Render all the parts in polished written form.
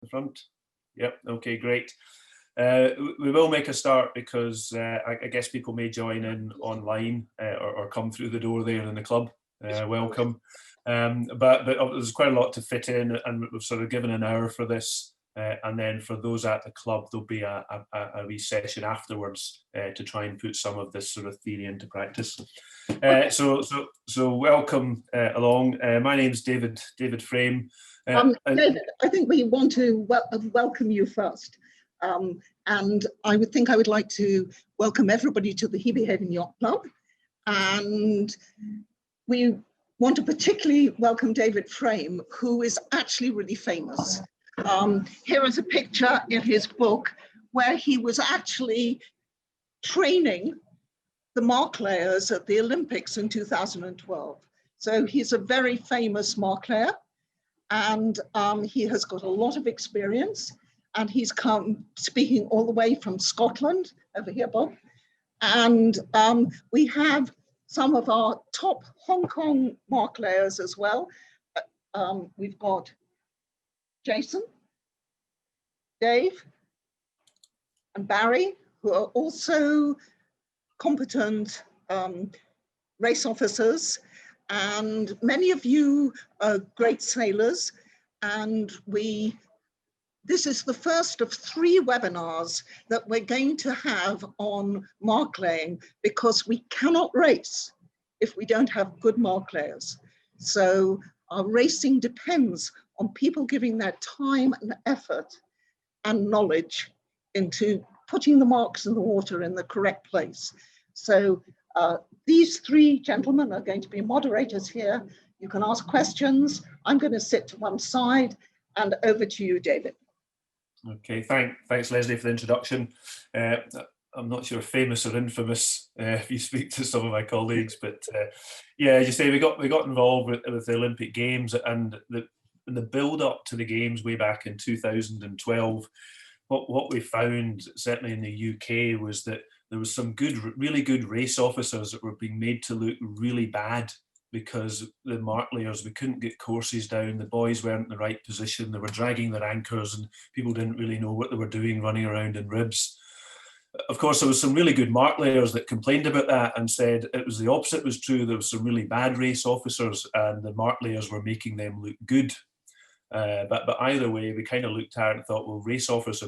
the front. Yep, okay, great. We will make a start because I guess people may join in online or come through the door there in the club. Welcome. But there's quite a lot to fit in, and we've sort of given an hour for this. And then for those at the club, there'll be a wee session afterwards to try and put some of this sort of theory into practice. So welcome along. My name's David Frame. David, I think we want to welcome you first. And I would like to welcome everybody to the Hebe Yacht Club. And we want to particularly welcome David Frame, who is actually really famous. Here is a picture in his book where he was actually training the mark layers at the Olympics in 2012. So he's a very famous mark layer, and he has got a lot of experience, and he's come speaking all the way from Scotland, over here, Bob. And we have some of our top Hong Kong mark layers as well. We've got Jason, Dave, and Barry, who are also competent race officers, and many of you are great sailors. And this is the first of 3 webinars that we're going to have on mark laying, because we cannot race if we don't have good mark layers. So our racing depends on people giving their time and effort and knowledge into putting the marks in the water in the correct place. So these 3 gentlemen are going to be moderators here. You can ask questions. I'm going to sit to one side, and over to you, David. Okay, thanks Leslie for the introduction. I'm not sure famous or infamous if you speak to some of my colleagues, but yeah, as you say, we got involved with the Olympic Games, and in the build up to the Games way back in 2012, what we found, certainly in the UK, was that there was some really good race officers that were being made to look really bad because the mark layers, we couldn't get courses down, the boys weren't in the right position, they were dragging their anchors, and people didn't really know what they were doing running around in ribs. Of course, there was some really good mark layers that complained about that and said it was the opposite was true. There was some really bad race officers, and the mark layers were making them look good. But either way, we kind of looked at it and thought, well, race officers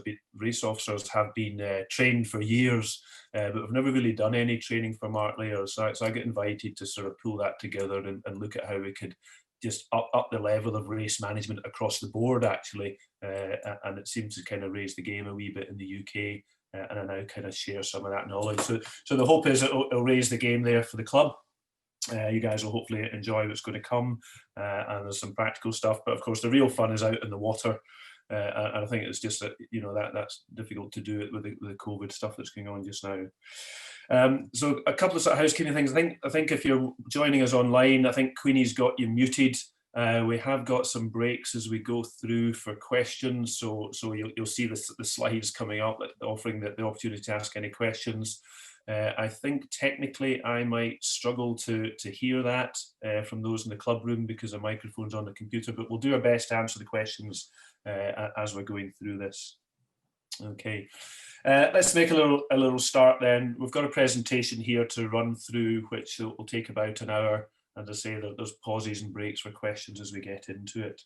have been trained for years, but we've never really done any training for mark layers. So I got invited to sort of pull that together and look at how we could just up the level of race management across the board, actually. And it seemed to kind of raise the game a wee bit in the UK. And I now kind of share some of that knowledge. So the hope is it'll raise the game there for the club. You guys will hopefully enjoy what's going to come, and there's some practical stuff. But of course, the real fun is out in the water, and I think it's just that that's difficult to do it with the COVID stuff that's going on just now. So a couple of sort of housekeeping things. I think if you're joining us online, I think Queenie's got you muted. We have got some breaks as we go through for questions, so you'll see the slides coming up, offering the opportunity to ask any questions. I think technically I might struggle to hear that from those in the club room because the microphone's on the computer, but we'll do our best to answer the questions as we're going through this. Okay, let's make a little start then. We've got a presentation here to run through, which will take about an hour. And as I say, there's pauses and breaks for questions as we get into it.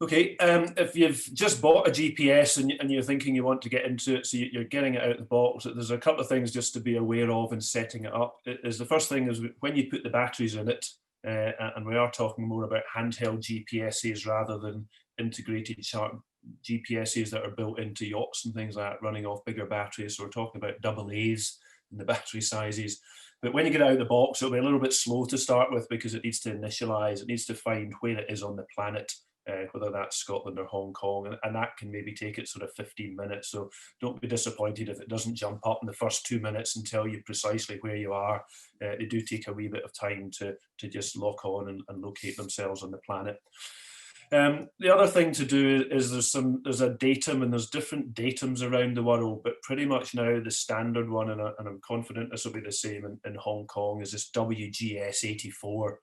Okay, if you've just bought a GPS and you're thinking you want to get into it, so you're getting it out of the box, there's a couple of things just to be aware of in setting it up. The first thing is when you put the batteries in it, and we are talking more about handheld GPSs rather than integrated sharp GPSs that are built into yachts and things like that, running off bigger batteries. So we're talking about AA's in the battery sizes. But when you get out of the box, it'll be a little bit slow to start with because it needs to initialize, it needs to find where it is on the planet. Whether that's Scotland or Hong Kong, and that can maybe take it sort of 15 minutes. So don't be disappointed if it doesn't jump up in the first 2 minutes and tell you precisely where you are. They do take a wee bit of time to just lock on and locate themselves on the planet. The other thing to do is there's a datum, and there's different datums around the world, but pretty much now the standard one, and I'm confident this will be the same in Hong Kong, is this WGS 84.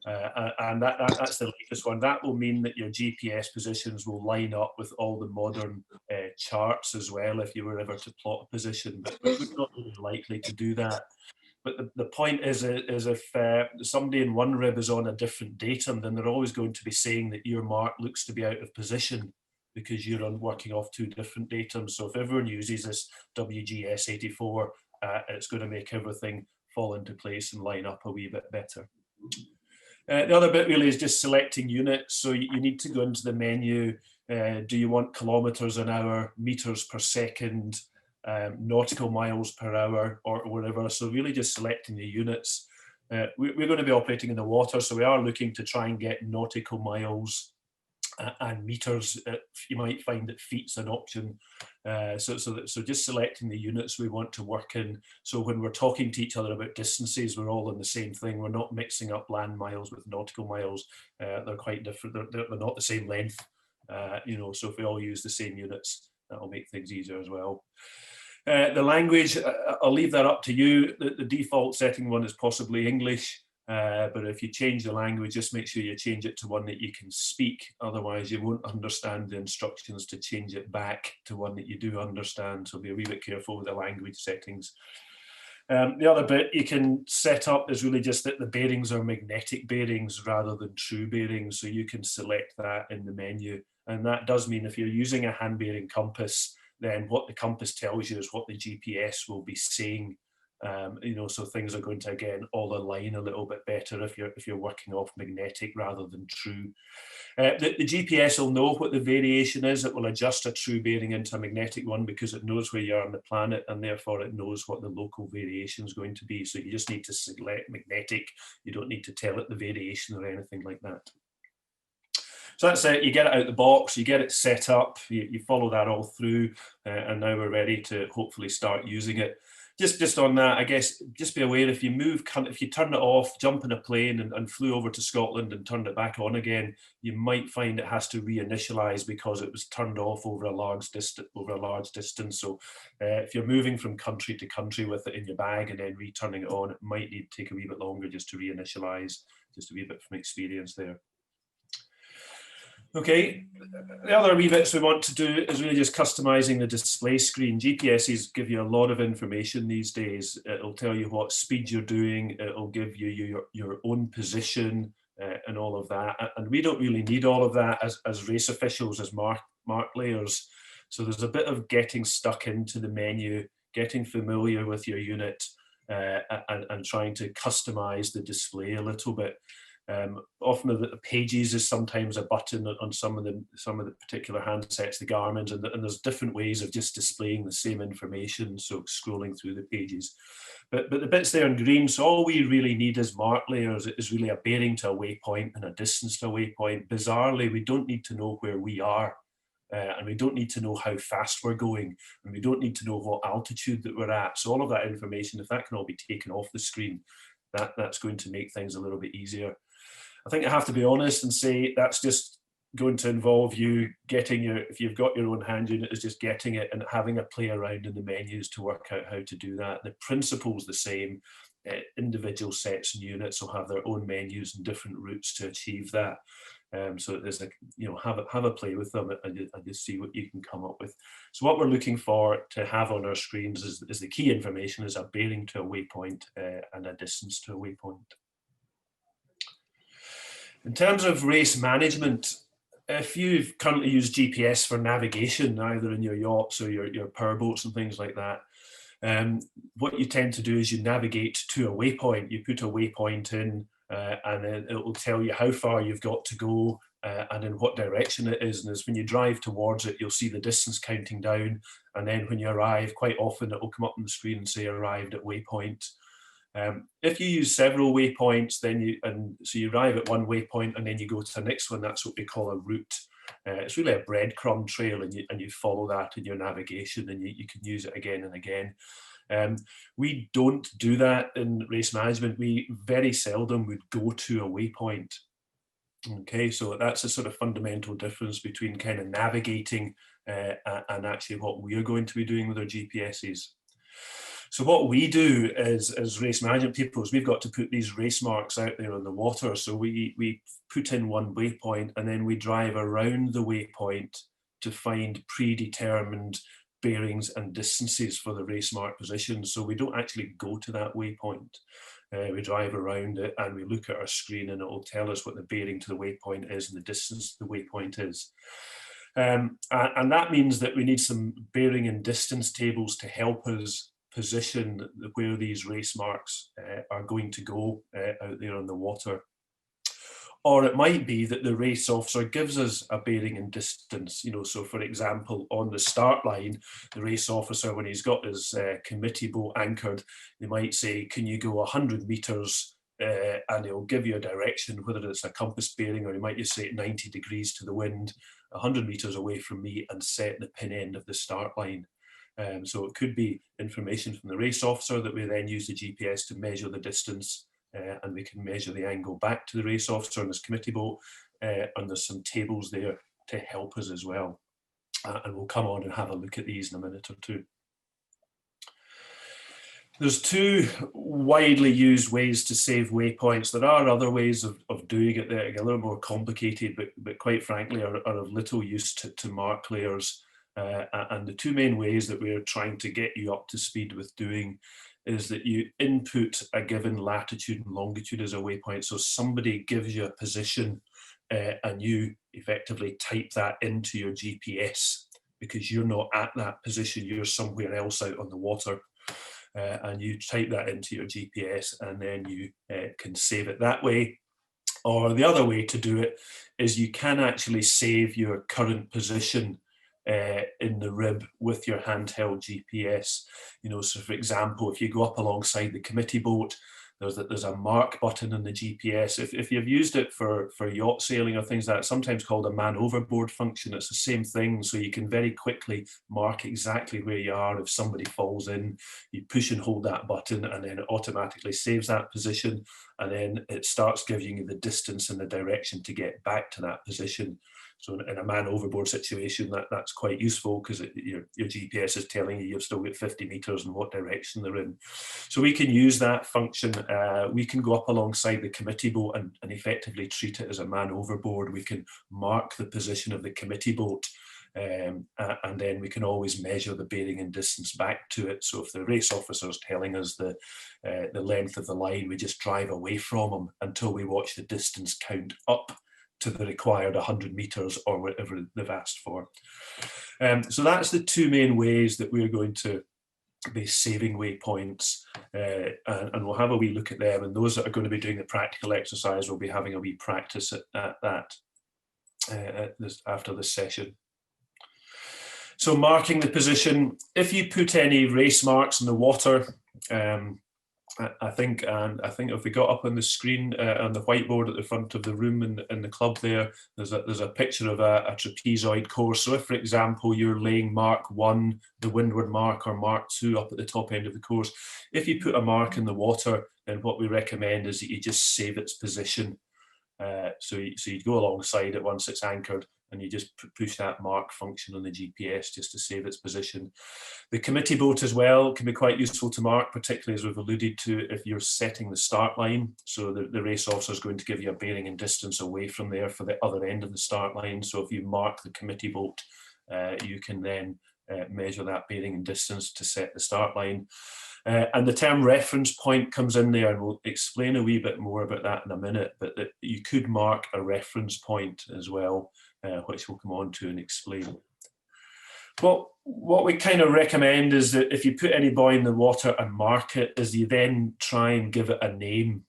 And that's the latest one. That will mean that your GPS positions will line up with all the modern charts as well if you were ever to plot a position, but we're not really likely to do that. But the point is if somebody in one rib is on a different datum, then they're always going to be saying that your mark looks to be out of position because you're working off two different datums. So if everyone uses this WGS84, it's going to make everything fall into place and line up a wee bit better. The other bit really is just selecting units. So you need to go into the menu. Do you want kilometers an hour, meters per second, nautical miles per hour, or whatever? So really just selecting the units. We're going to be operating in the water, so we are looking to try and get nautical miles and meters. You might find that feet's an option. So just selecting the units we want to work in. So when we're talking to each other about distances, we're all in the same thing. We're not mixing up land miles with nautical miles. They're quite different. They're not the same length. So if we all use the same units, that'll make things easier as well. The language, I'll leave that up to you. The default setting one is possibly English. But if you change the language, just make sure you change it to one that you can speak. Otherwise, you won't understand the instructions to change it back to one that you do understand. So be a wee bit careful with the language settings. The other bit you can set up is really just that the bearings are magnetic bearings rather than true bearings. So you can select that in the menu. And that does mean if you're using a hand bearing compass, then what the compass tells you is what the GPS will be saying. So things are going to, again, all align a little bit better if you're working off magnetic rather than true. The GPS will know what the variation is. It will adjust a true bearing into a magnetic one because it knows where you are on the planet, and therefore it knows what the local variation is going to be. So you just need to select magnetic. You don't need to tell it the variation or anything like that. So that's it. You get it out the box, you get it set up, you follow that all through, and now we're ready to hopefully start using it. Just on that, I guess, just be aware if you turn it off, jump in a plane and flew over to Scotland and turned it back on again, you might find it has to reinitialize because it was turned off over a large distance. So if you're moving from country to country with it in your bag and then returning it on, it might need to take a wee bit longer just to reinitialize, just a wee bit from experience there. Okay, the other wee bits we want to do is really just customizing the display screen. GPSs give you a lot of information these days. It'll tell you what speed you're doing. It'll give you your own position and all of that. And we don't really need all of that as race officials, as mark layers. So there's a bit of getting stuck into the menu, getting familiar with your unit and trying to customize the display a little bit. Often the pages is sometimes a button on some of the particular handsets, the Garmin's, and there's different ways of just displaying the same information, so scrolling through the pages. But the bits there in green, so all we really need as mark layers is really a bearing to a waypoint and a distance to a waypoint. Bizarrely, we don't need to know where we are, and we don't need to know how fast we're going, and we don't need to know what altitude that we're at. So all of that information, if that can all be taken off the screen, that's going to make things a little bit easier. I think I have to be honest and say that's just going to involve you getting if you've got your own hand unit, is just getting it and having a play around in the menus to work out how to do that. The principle's the same. Individual sets and units will have their own menus and different routes to achieve that. So there's have a play with them and just see what you can come up with. So what we're looking for to have on our screens is the key information is a bearing to a waypoint and a distance to a waypoint. In terms of race management, if you've currently used GPS for navigation, either in your yachts or your power boats and things like that, what you tend to do is you navigate to a waypoint. You put a waypoint in and then it will tell you how far you've got to go and in what direction it is. And as when you drive towards it, you'll see the distance counting down. And then when you arrive, quite often it will come up on the screen and say arrived at waypoint. If you use several waypoints, then you arrive at one waypoint and then you go to the next one. That's what we call a route. It's really a breadcrumb trail, and you follow that in your navigation, and you can use it again and again. We don't do that in race management. We very seldom would go to a waypoint. Okay, so that's a sort of fundamental difference between kind of navigating and actually what we're going to be doing with our GPSs. So what we do as race management people is we've got to put these race marks out there on the water. So we put in one waypoint and then we drive around the waypoint to find predetermined bearings and distances for the race mark position. So we don't actually go to that waypoint. We drive around it and we look at our screen and it will tell us what the bearing to the waypoint is and the distance the waypoint is. And that means that we need some bearing and distance tables to help us position where these race marks are going to go out there on the water. Or it might be that the race officer gives us a bearing and distance, you know, so for example, on the start line, the race officer, when he's got his committee boat anchored, they might say, can you go 100 metres and he'll give you a direction, whether it's a compass bearing or he might just say 90 degrees to the wind, 100 metres away from me and set the pin end of the start line. So it could be information from the race officer that we then use the GPS to measure the distance, and we can measure the angle back to the race officer on this committee boat, and there's some tables there to help us as well. And we'll come on and have a look at these in a minute or two. There's two widely used ways to save waypoints. There are other ways of doing it that are a little more complicated, but quite frankly are of little use to mark layers. And the two main ways that we're trying to get you up to speed with doing is that you input a given latitude and longitude as a waypoint. So somebody gives you a position and you effectively type that into your GPS because you're not at that position, you're somewhere else out on the water. And you type that into your GPS and then you can save it that way. Or the other way to do it is you can actually save your current position in the rib with your handheld GPS. You know, so for example, if you go up alongside the committee boat, there's a mark button in the GPS. If you've used it for yacht sailing or things like that, sometimes called a man overboard function, it's the same thing. So you can very quickly mark exactly where you are. If somebody falls in, you push and hold that button and then it automatically saves that position. And then it starts giving you the distance and the direction to get back to that position. So in a man overboard situation, that's quite useful because your GPS is telling you you've still got 50 meters in what direction they're in. So we can use that function. We can go up alongside the committee boat and effectively treat it as a man overboard. We can mark the position of the committee boat and then we can always measure the bearing and distance back to it. So if the race officer is telling us the length of the line, we just drive away from them until we watch the distance count up to the required 100 meters or whatever they've asked for. So that's the two main ways that we're going to be saving waypoints, and we'll have a wee look at them, and those that are going to be doing the practical exercise will be having a wee practice at that after this session. So marking the position, if you put any race marks in the water, I think if we got up on the screen on the whiteboard at the front of the room in the club there's a picture of a trapezoid course. So if, for example, you're laying mark 1, the windward mark, or mark 2 up at the top end of the course, if you put a mark in the water, then what we recommend is that you just save its position. So you go alongside it once it's anchored and you just push that mark function on the GPS just to save its position. The committee boat as well can be quite useful to mark, particularly as we've alluded to if you're setting the start line. So the race officer is going to give you a bearing and distance away from there for the other end of the start line. So if you mark the committee boat, you can then measure that bearing and distance to set the start line. And the term reference point comes in there, and we'll explain a wee bit more about that in a minute, but that you could mark a reference point as well, which we'll come on to and explain. Well, what we kind of recommend is that if you put any buoy in the water and mark it, is you then try and give it a name,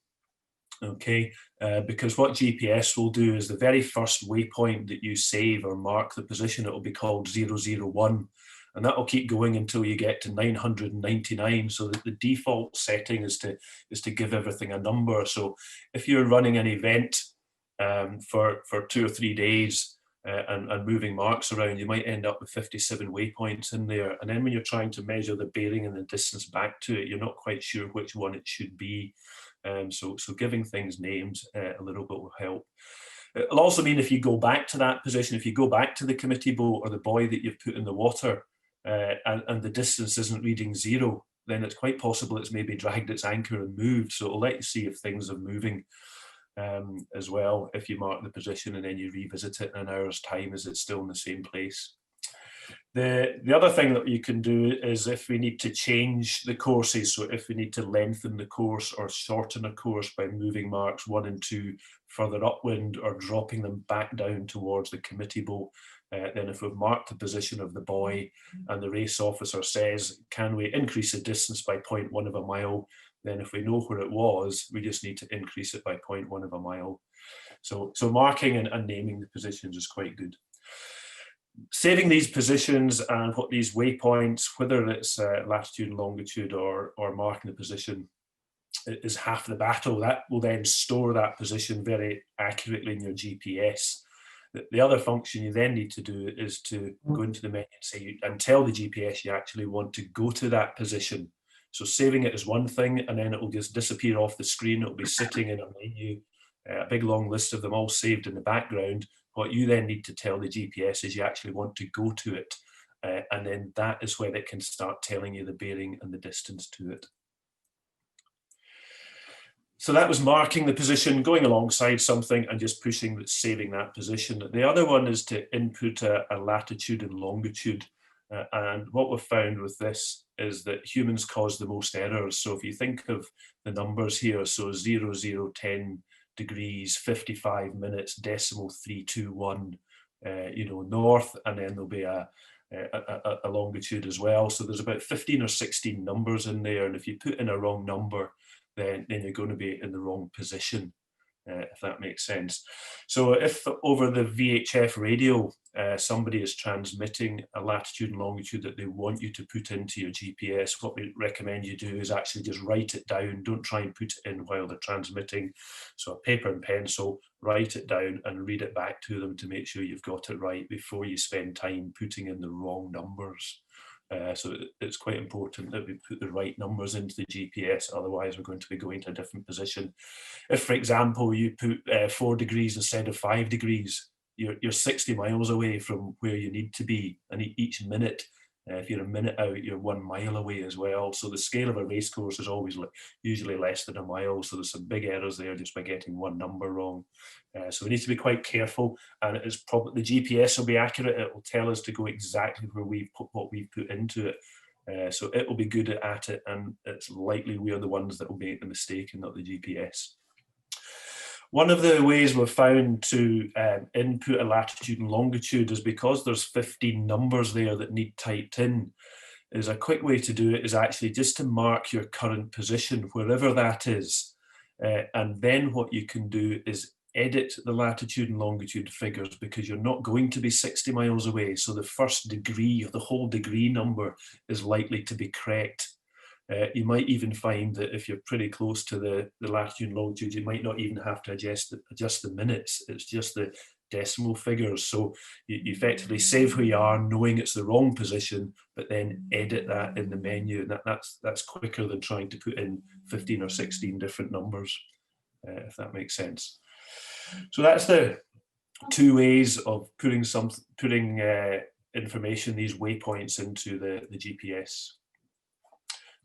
okay? Because what GPS will do is the very first waypoint that you save or mark the position, it will be called 001. And that will keep going until you get to 999. So that the default setting is to give everything a number. So if you're running an event for 2 or 3 days and moving marks around, you might end up with 57 waypoints in there. And then when you're trying to measure the bearing and the distance back to it, you're not quite sure which one it should be. So giving things names a little bit will help. It'll also mean if you go back to that position, if you go back to the committee boat or the buoy that you've put in the water, and the distance isn't reading 0, then it's quite possible it's maybe dragged its anchor and moved. So it'll let you see if things are moving as well. If you mark the position and then you revisit it in an hour's time, is it still in the same place? The other thing that you can do is if we need to change the courses, so if we need to lengthen the course or shorten a course by moving marks 1 and 2 further upwind or dropping them back down towards the committee boat, then if we've marked the position of the buoy and the race officer says, can we increase the distance by 0.1 of a mile, then if we know where it was, we just need to increase it by 0.1 of a mile. So marking and naming the positions is quite good. Saving these positions and what these waypoints, whether it's latitude and longitude or marking the position, is half the battle. That will then store that position very accurately in your GPS. The other function you then need to do is to go into the menu and say, and tell the GPS you actually want to go to that position. So saving it is one thing, and then it will just disappear off the screen. It'll be sitting in a menu, a big long list of them all saved in the background. What you then need to tell the GPS is you actually want to go to it. And then that is when it can start telling you the bearing and the distance to it. So that was marking the position, going alongside something and just pushing, saving that position. The other one is to input a latitude and longitude. And what we've found with this is that humans cause the most errors. So if you think of the numbers here, so 0, 0, 10 degrees, 55 minutes, decimal 321, north, and then there'll be a longitude as well. So there's about 15 or 16 numbers in there. And if you put in a wrong number, then you're going to be in the wrong position, if that makes sense. So if over the VHF radio, somebody is transmitting a latitude and longitude that they want you to put into your GPS, what we recommend you do is actually just write it down. Don't try and put it in while they're transmitting. So a paper and pencil, write it down and read it back to them to make sure you've got it right before you spend time putting in the wrong numbers. So it's quite important that we put the right numbers into the GPS, otherwise we're going to be going to a different position. If, for example, you put 4 degrees instead of 5 degrees, you're 60 miles away from where you need to be, and each minute, if you're a minute out, you're 1 mile away as well. So the scale of a race course is always usually less than a mile, so there's some big errors there just by getting one number wrong. So we need to be quite careful, and it is probably the GPS will be accurate. It will tell us to go exactly where we've put what we've put into it. So it will be good at it, and it's likely we're the ones that will make the mistake and not the GPS. One of the ways we've found to input a latitude and longitude is because there's 15 numbers there that need typed in, is a quick way to do it is actually just to mark your current position, wherever that is. And then what you can do is edit the latitude and longitude figures, because you're not going to be 60 miles away. So the first degree, or the whole degree number, is likely to be correct. You might even find that if you're pretty close to the latitude and longitude, you might not even have to adjust the minutes. It's just the decimal figures. So you effectively save where you are, knowing it's the wrong position, but then edit that in the menu. And that's quicker than trying to put in 15 or 16 different numbers, if that makes sense. So that's the 2 ways of putting information, these waypoints, into the GPS.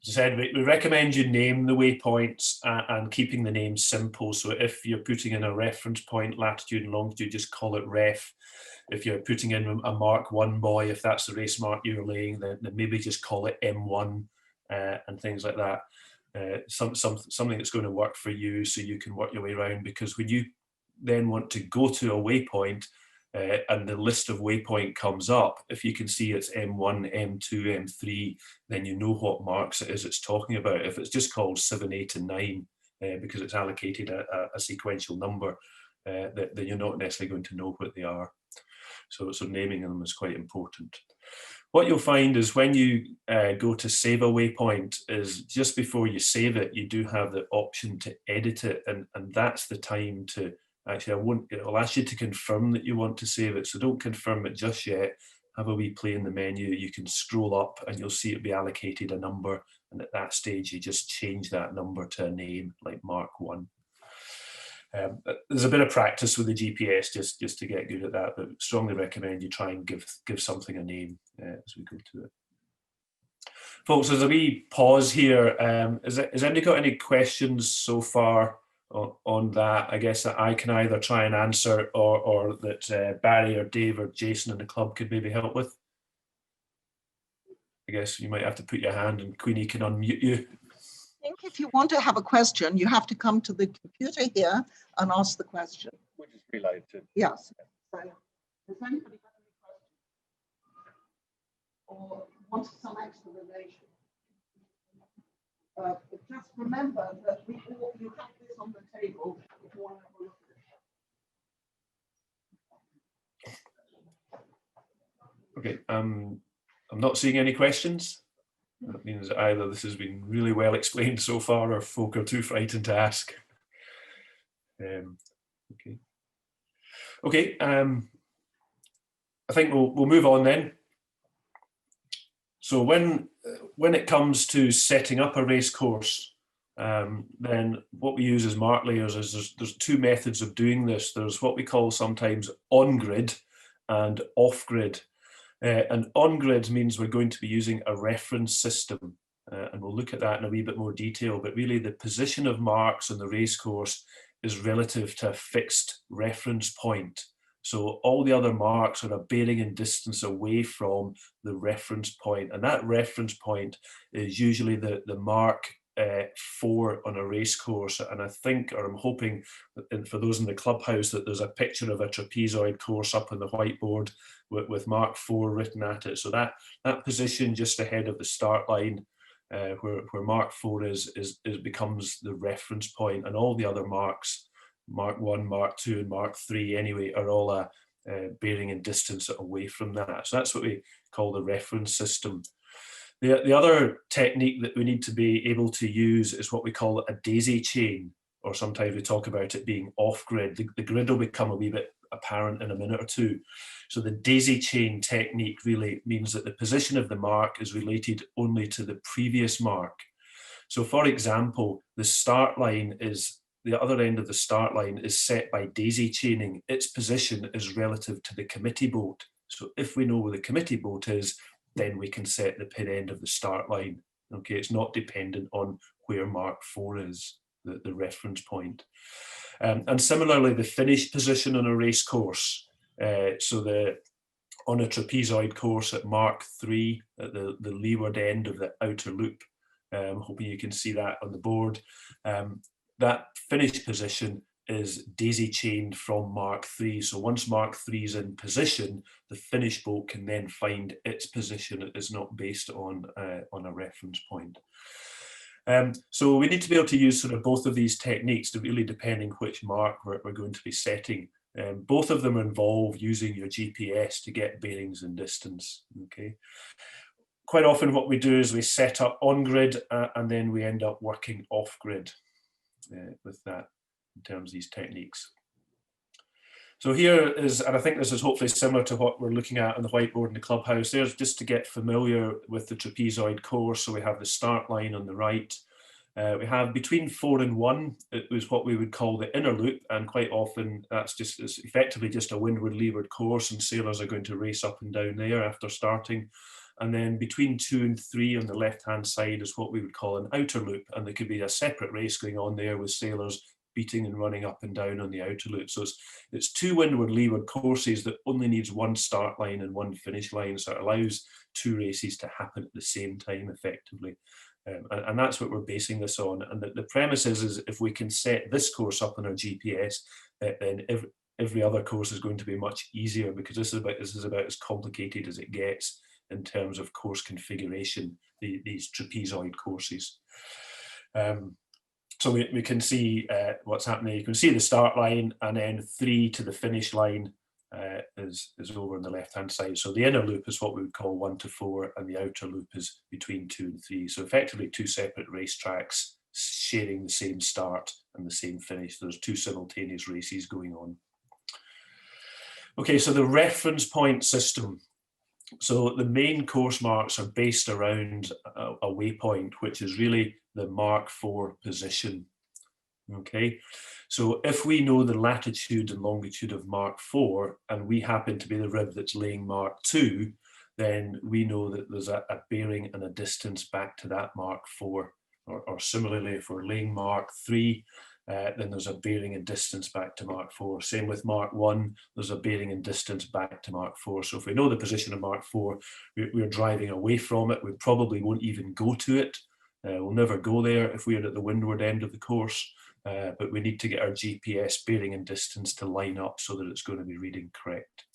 As I said, we recommend you name the waypoints and keeping the name simple. So if you're putting in a reference point, latitude and longitude, just call it ref. If you're putting in a Mark 1 buoy, if that's the race mark you're laying, then maybe just call it M1 and things like that. Something that's going to work for you, so you can work your way around, because when you then want to go to a waypoint, and the list of waypoint comes up, if you can see it's M1, M2, M3, then you know what marks it is it's talking about. If it's just called 7, 8, and 9, because it's allocated a sequential number, then you're not necessarily going to know what they are. So naming them is quite important. What you'll find is when you go to save a waypoint, is just before you save it, you do have the option to edit it, and that's the time to actually, I'll ask you to confirm that you want to save it, so don't confirm it just yet. Have a wee play in the menu. You can scroll up and you'll see it be allocated a number, and at that stage you just change that number to a name like Mark 1. There's a bit of practice with the GPS just to get good at that, but strongly recommend you try and give something a name as we go to it. Folks, there's a wee pause here. Has anybody got any questions so far on that? I guess that I can either try and answer, or that Barry or Dave or Jason in the club could maybe help with. I guess you might have to put your hand and Queenie can unmute you. I think if you want to have a question, you have to come to the computer here and ask the question. We'll just relay it to. Yes. So, does anybody have any questions or wants some explanation? But just remember that you have this on the table if you want to have a look at it. Okay, I'm not seeing any questions. That means either this has been really well explained so far, or folk are too frightened to ask. Okay, I think we'll move on then. So when it comes to setting up a race course, then what we use as mark layers is there's two methods of doing this. There's what we call sometimes on-grid and off-grid. And on-grid means we're going to be using a reference system, and we'll look at that in a wee bit more detail, but really the position of marks on the race course is relative to a fixed reference point. So all the other marks are a bearing and distance away from the reference point, and that reference point is usually the mark 4 on a race course. And I think, or I'm hoping, that for those in the clubhouse, that there's a picture of a trapezoid course up on the whiteboard with mark 4 written at it. So that position just ahead of the start line, where mark 4 is becomes the reference point, and all the other marks, mark 1, mark 2, and mark 3 anyway, are all a bearing and distance away from that. So that's what we call the reference system. The other technique that we need to be able to use is what we call a daisy chain, or sometimes we talk about it being off-grid. The grid will become a wee bit apparent in a minute or two. So the daisy chain technique really means that the position of the mark is related only to the previous mark. So for example, the start line is, the other end of the start line is set by daisy chaining. Its position is relative to the committee boat. So if we know where the committee boat is, then we can set the pin end of the start line. Okay, it's not dependent on where mark 4 is, the reference point. And similarly, the finish position on a race course. So on a trapezoid course at mark 3, at the leeward end of the outer loop, hoping you can see that on the board, that finish position is daisy chained from mark 3. So once mark 3 is in position, the finish boat can then find its position. It is not based on a reference point. So we need to be able to use sort of both of these techniques, really depending which mark we're going to be setting. Both of them involve using your GPS to get bearings and distance. Okay. Quite often what we do is we set up on grid and then we end up working off grid with that in terms of these techniques. So here is, and I think this is hopefully similar to what we're looking at on the whiteboard in the clubhouse. There's just to get familiar with the trapezoid course. So we have the start line on the right. We have between 4 and 1, it was what we would call the inner loop, and quite often it's effectively just a windward leeward course, and sailors are going to race up and down there after starting. And then between 2 and 3 on the left-hand side is what we would call an outer loop, and there could be a separate race going on there with sailors beating and running up and down on the outer loop. So it's 2 windward leeward courses that only needs 1 start line and 1 finish line, so it allows 2 races to happen at the same time effectively. And that's what we're basing this on. And the premise is if we can set this course up on our GPS, then every other course is going to be much easier, because this is about as complicated as it gets in terms of course configuration, these trapezoid courses. So we can see what's happening. You can see the start line, and then 3 to the finish line is over on the left-hand side. So the inner loop is what we would call 1 to 4, and the outer loop is between 2 and 3. So effectively 2 separate racetracks sharing the same start and the same finish. There's 2 simultaneous races going on. Okay, so the reference point system. So the main course marks are based around a waypoint, which is really the mark 4 position. Okay, so if we know the latitude and longitude of mark 4, and we happen to be the rib that's laying mark 2, then we know that there's a bearing and a distance back to that Mark 4. Or similarly, if we're laying Mark 3, then there's a bearing and distance back to Mark 4. Same with Mark 1, there's a bearing and distance back to Mark 4. So if we know the position of Mark 4, we're driving away from it. We probably won't even go to it. We'll never go there if we're at the windward end of the course, but we need to get our GPS bearing and distance to line up so that it's going to be reading correct.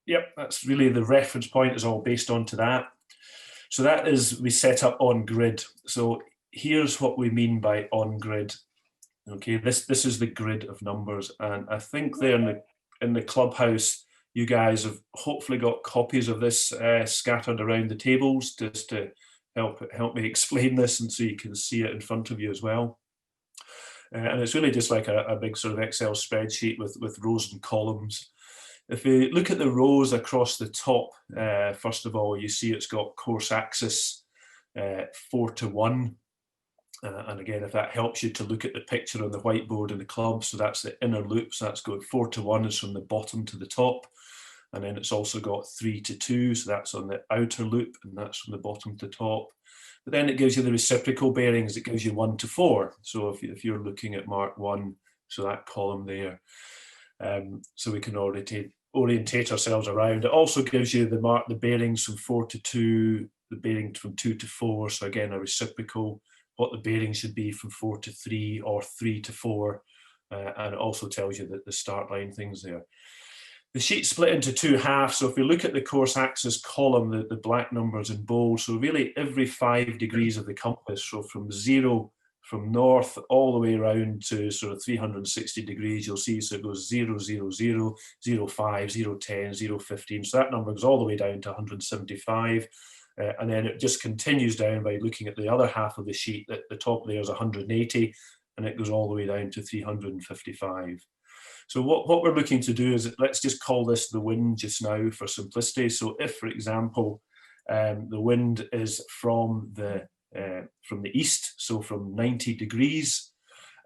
Yep, that's really the reference point is all based onto that. So that is, we set up on grid. So here's what we mean by on grid. Okay, this is the grid of numbers, and I think there in the clubhouse, you guys have hopefully got copies of this scattered around the tables, just to help me explain this, and so you can see it in front of you as well. And it's really just like a big sort of Excel spreadsheet with rows and columns. If we look at the rows across the top, first of all, you see it's got course axis 4 to 1. And again, if that helps you to look at the picture on the whiteboard in the club, so that's the inner loop, so that's going 4 to 1 is from the bottom to the top. And then it's also got 3 to 2, so that's on the outer loop, and that's from the bottom to top. But then it gives you the reciprocal bearings, it gives you 1 to 4. So if you're looking at Mark 1, so that column there, so we can orientate ourselves around. It also gives you the bearings from 4 to 2, the bearing from 2 to 4, so again a reciprocal, what the bearing should be from 4 to 3 or 3 to 4, and it also tells you that the start line things there. The sheet's split into 2 halves, so if we look at the course axis column, the black numbers in bold, so really every 5 degrees of the compass, so from 0 from north all the way around to sort of 360 degrees, you'll see, so it goes 0, 0, 0, 0, 5, 0, 10, 0, 15, so that number goes all the way down to 175. And then it just continues down by looking at the other half of the sheet. At the top there is 180, and it goes all the way down to 355. So what we're looking to do is, let's just call this the wind just now for simplicity. So if, for example, the wind is from the east, so from 90 degrees,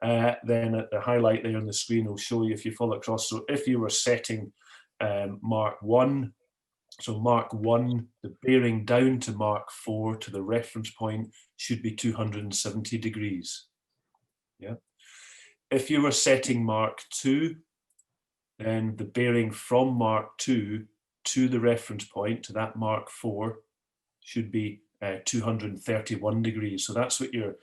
then at the highlight there on the screen will show you if you follow across. So if you were setting Mark 1, so Mark 1, the bearing down to Mark 4 to the reference point should be 270 degrees. Yeah. If you were setting Mark 2, then the bearing from Mark 2 to the reference point, to that Mark 4, should be 231 degrees. So that's what you're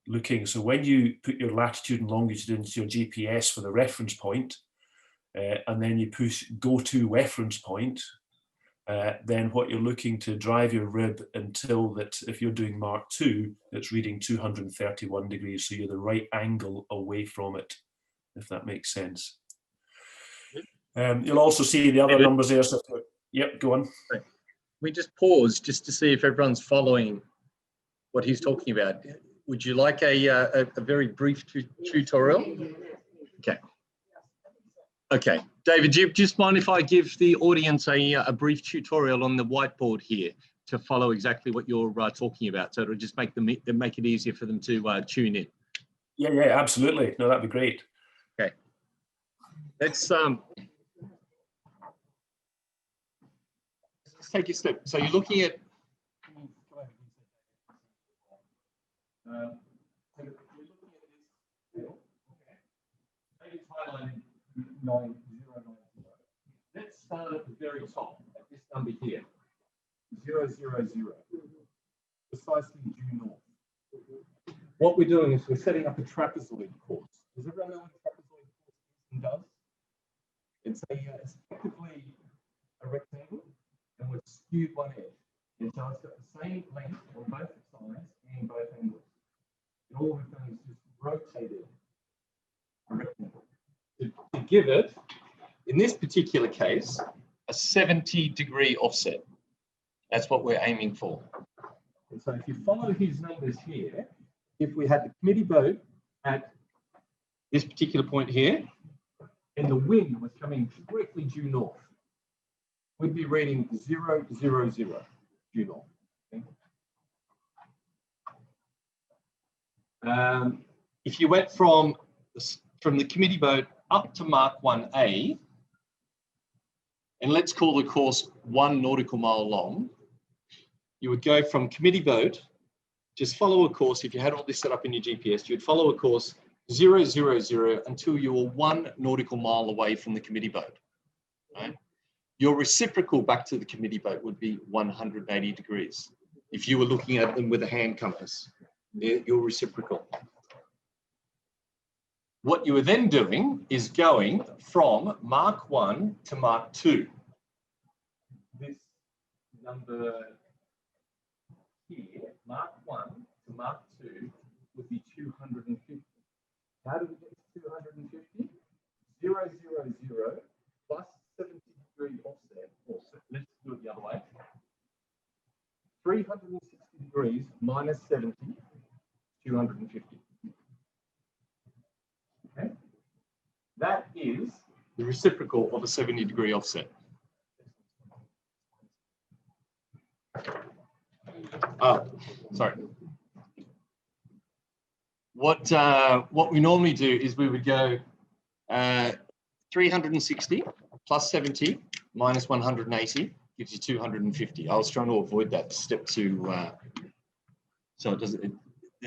looking. So when you put your latitude and longitude into your GPS for the reference point, and then you push go to reference point, then what you're looking to drive your rib until that, if you're doing Mark 2, it's reading 231 degrees. So you're the right angle away from it, if that makes sense. You'll also see the other numbers there. So, yep, go on. We just pause just to see if everyone's following what he's talking about. Would you like a very brief tutorial? Okay. Okay, David, do you just mind if I give the audience a brief tutorial on the whiteboard here to follow exactly what you're talking about, so it'll just make it easier for them to tune in? Yeah, absolutely. No, that'd be great. Okay. Let's take a step. So you're looking at let's start at the very top at this number here, 0, 0, 0, precisely due north. What we're doing is we're setting up a trapezoid course. Does everyone know what a trapezoid course does? It's effectively a rectangle, and we've skewed one edge. And so it's got the same length on both sides and both angles. And all we've done is just rotated a rectangle to give it, in this particular case, a 70-degree offset. That's what we're aiming for. And so if you follow his numbers here, if we had the committee boat at this particular point here, and the wind was coming directly due north, we'd be reading 0, 0, 0 due north. Okay? If you went from the committee boat up to Mark 1A, and let's call the course 1 nautical mile long, you would go from committee boat, just follow a course. If you had all this set up in your GPS, you'd follow a course 000 until you were 1 nautical mile away from the committee boat, right? Your reciprocal back to the committee boat would be 180 degrees. If you were looking at them with a hand compass, your reciprocal. What you are then doing is going from Mark 1 to Mark 2. This number here, Mark 1 to Mark 2, would be 250. How do we get to 250? 000 plus 70-degree offset. Also, let's do it the other way. 360 degrees minus 70, 250. Okay? That is the reciprocal of a 70-degree offset. Oh, sorry. What we normally do is we would go 360 plus 70 minus 180 gives you 250. I was trying to avoid that step 2, so it doesn't.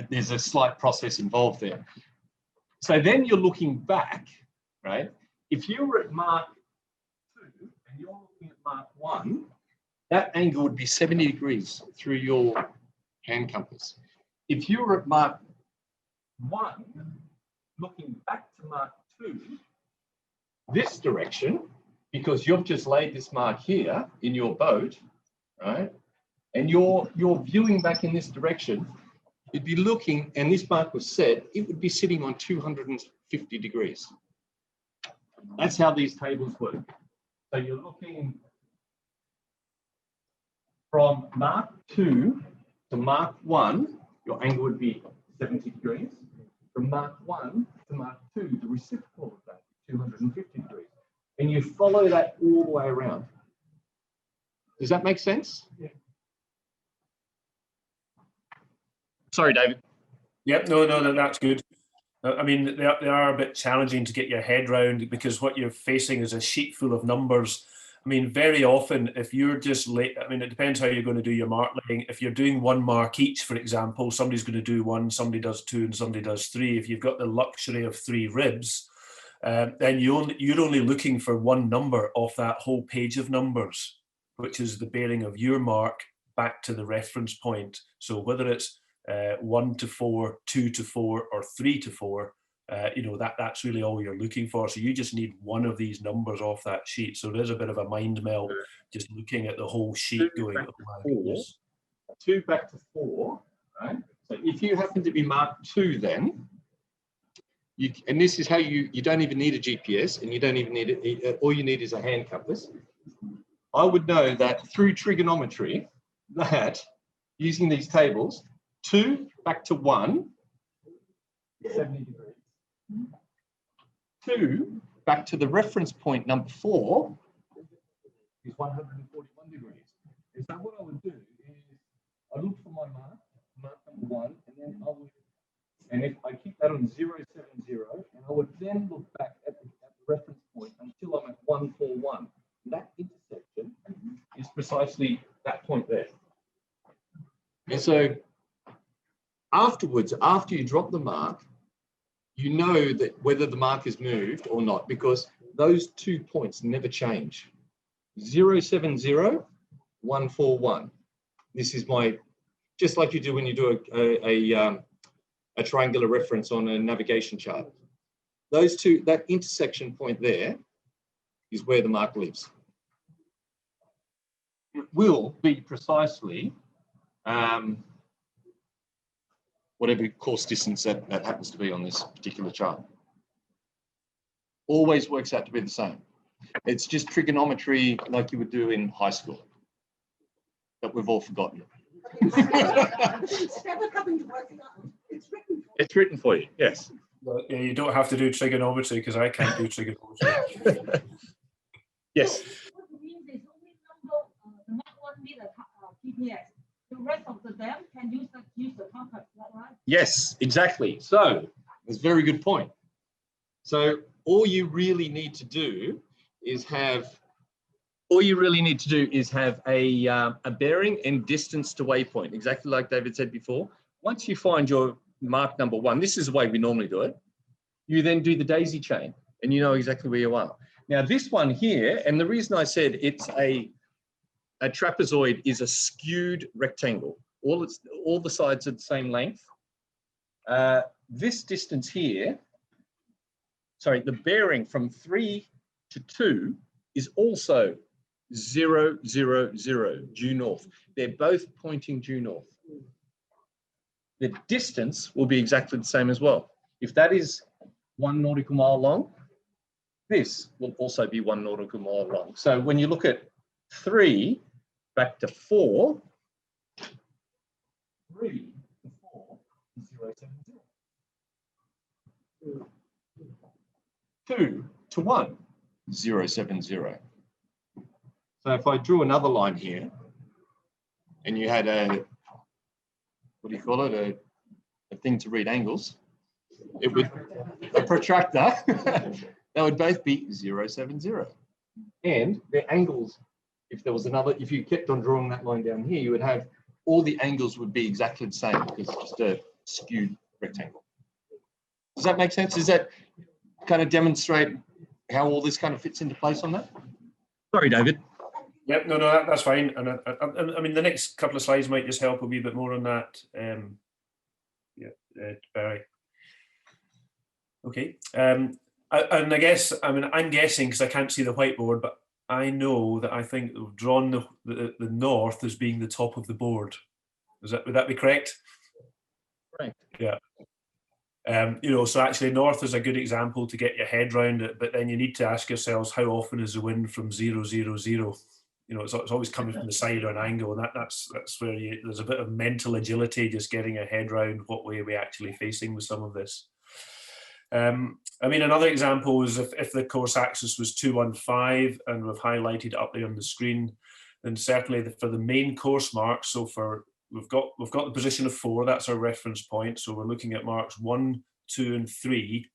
There's a slight process involved there. So then you're looking back, right? If you were at Mark 2 and you're looking at Mark 1, that angle would be 70 degrees through your hand compass. If you were at Mark 1, looking back to Mark 2, this direction, because you've just laid this mark here in your boat, right? And you're viewing back in this direction, you'd be looking, and this mark was set, it would be sitting on 250 degrees. That's how these tables work. So you're looking from Mark 2 to Mark 1, your angle would be 70 degrees. From Mark 1 to Mark 2, the reciprocal of that, 250 degrees. And you follow that all the way around. Does that make sense? Yeah. Sorry, David. Yep, no, that's good. I mean, they are a bit challenging to get your head round because what you're facing is a sheet full of numbers. I mean, very often, if you're just late, I mean, it depends how you're going to do your mark laying. If you're doing 1 mark each, for example, somebody's going to do 1, somebody does 2, and somebody does 3. If you've got the luxury of 3 ribs, then you're only looking for 1 number off that whole page of numbers, which is the bearing of your mark back to the reference point. So whether it's 1 to 4, 2 to 4, or 3 to 4, you know, that's really all you're looking for. So you just need 1 of these numbers off that sheet. So there's a bit of a mind meld just looking at the whole sheet going, oh my goodness. 2 back to 4, right? So if you happen to be marked 2 then, and this is how you don't even need a GPS, and you don't even need it, all you need is a hand compass. I would know that through trigonometry, that using these tables, 2 back to 1, 70 degrees. 2 back to the reference point number 4 is 141 degrees. And so what I would do is I look for my mark number 1, and then I would, and if I keep that on 070, and I would then look back at the reference point until I'm at 141. And that intersection is precisely that point there. And so afterwards, after you drop the mark, you know that whether the mark is moved or not, because those 2 points never change. 070, 141. This is my, just like you do when you do a triangular reference on a navigation chart. Those 2, that intersection point there is where the mark lives. It will be precisely whatever course distance that happens to be on this particular chart. Always works out to be the same. It's just trigonometry like you would do in high school that we've all forgotten. It's written for you, yes. Well, yeah, you don't have to do trigonometry because I can't do trigonometry. Yes. What it means is only number, the mark 1 need a GPS. The rest of them can use the compass, is that right? Yes, exactly. So that's a very good point. So all you really need to do is have all you really need to do is have a bearing and distance to waypoint, exactly like David said before. Once you find your mark number 1, this is the way we normally do it, you then do the daisy chain and you know exactly where you are. Now this one here, and the reason I said it's a trapezoid is a skewed rectangle. All the sides are the same length. This distance here, sorry, the bearing from 3 to 2 is also 0, 0, 0, due north. They're both pointing due north. The distance will be exactly the same as well. If that is 1 nautical mile long, this will also be 1 nautical mile long. So when you look at 3 back to 4, 3 to 4 is 0, 7, 0. 2 to 1, 0, 7, 0. So if I drew another line here, and you had a, what do you call it, a thing to read angles, it would, a protractor, that would both be 0, 7, 0. And the angles, if there was another, if you kept on drawing that line down here, you would have, all the angles would be exactly the same because it's just a skewed rectangle. Does that make sense? Does that kind of demonstrate how all this kind of fits into place on that? Sorry, David. Yep, no, that's fine. And I mean, the next couple of slides might just help a wee bit more on that. Barry. Okay. And I guess, I mean, I'm guessing because I can't see the whiteboard, but I know that I think we've drawn the north as being the top of the board. Would that be correct? Right. Yeah. You know, so actually north is a good example to get your head around it, but then you need to ask yourselves, how often is the wind from 0, 0, 0? You know, it's always coming from the side or an angle, and that's where there's a bit of mental agility, just getting your head around what way we're actually facing with some of this. I mean, another example is if the course axis was 215, and we've highlighted up there on the screen, then certainly for the main course marks, so we've got the position of 4, that's our reference point, so we're looking at marks 1, 2, and 3,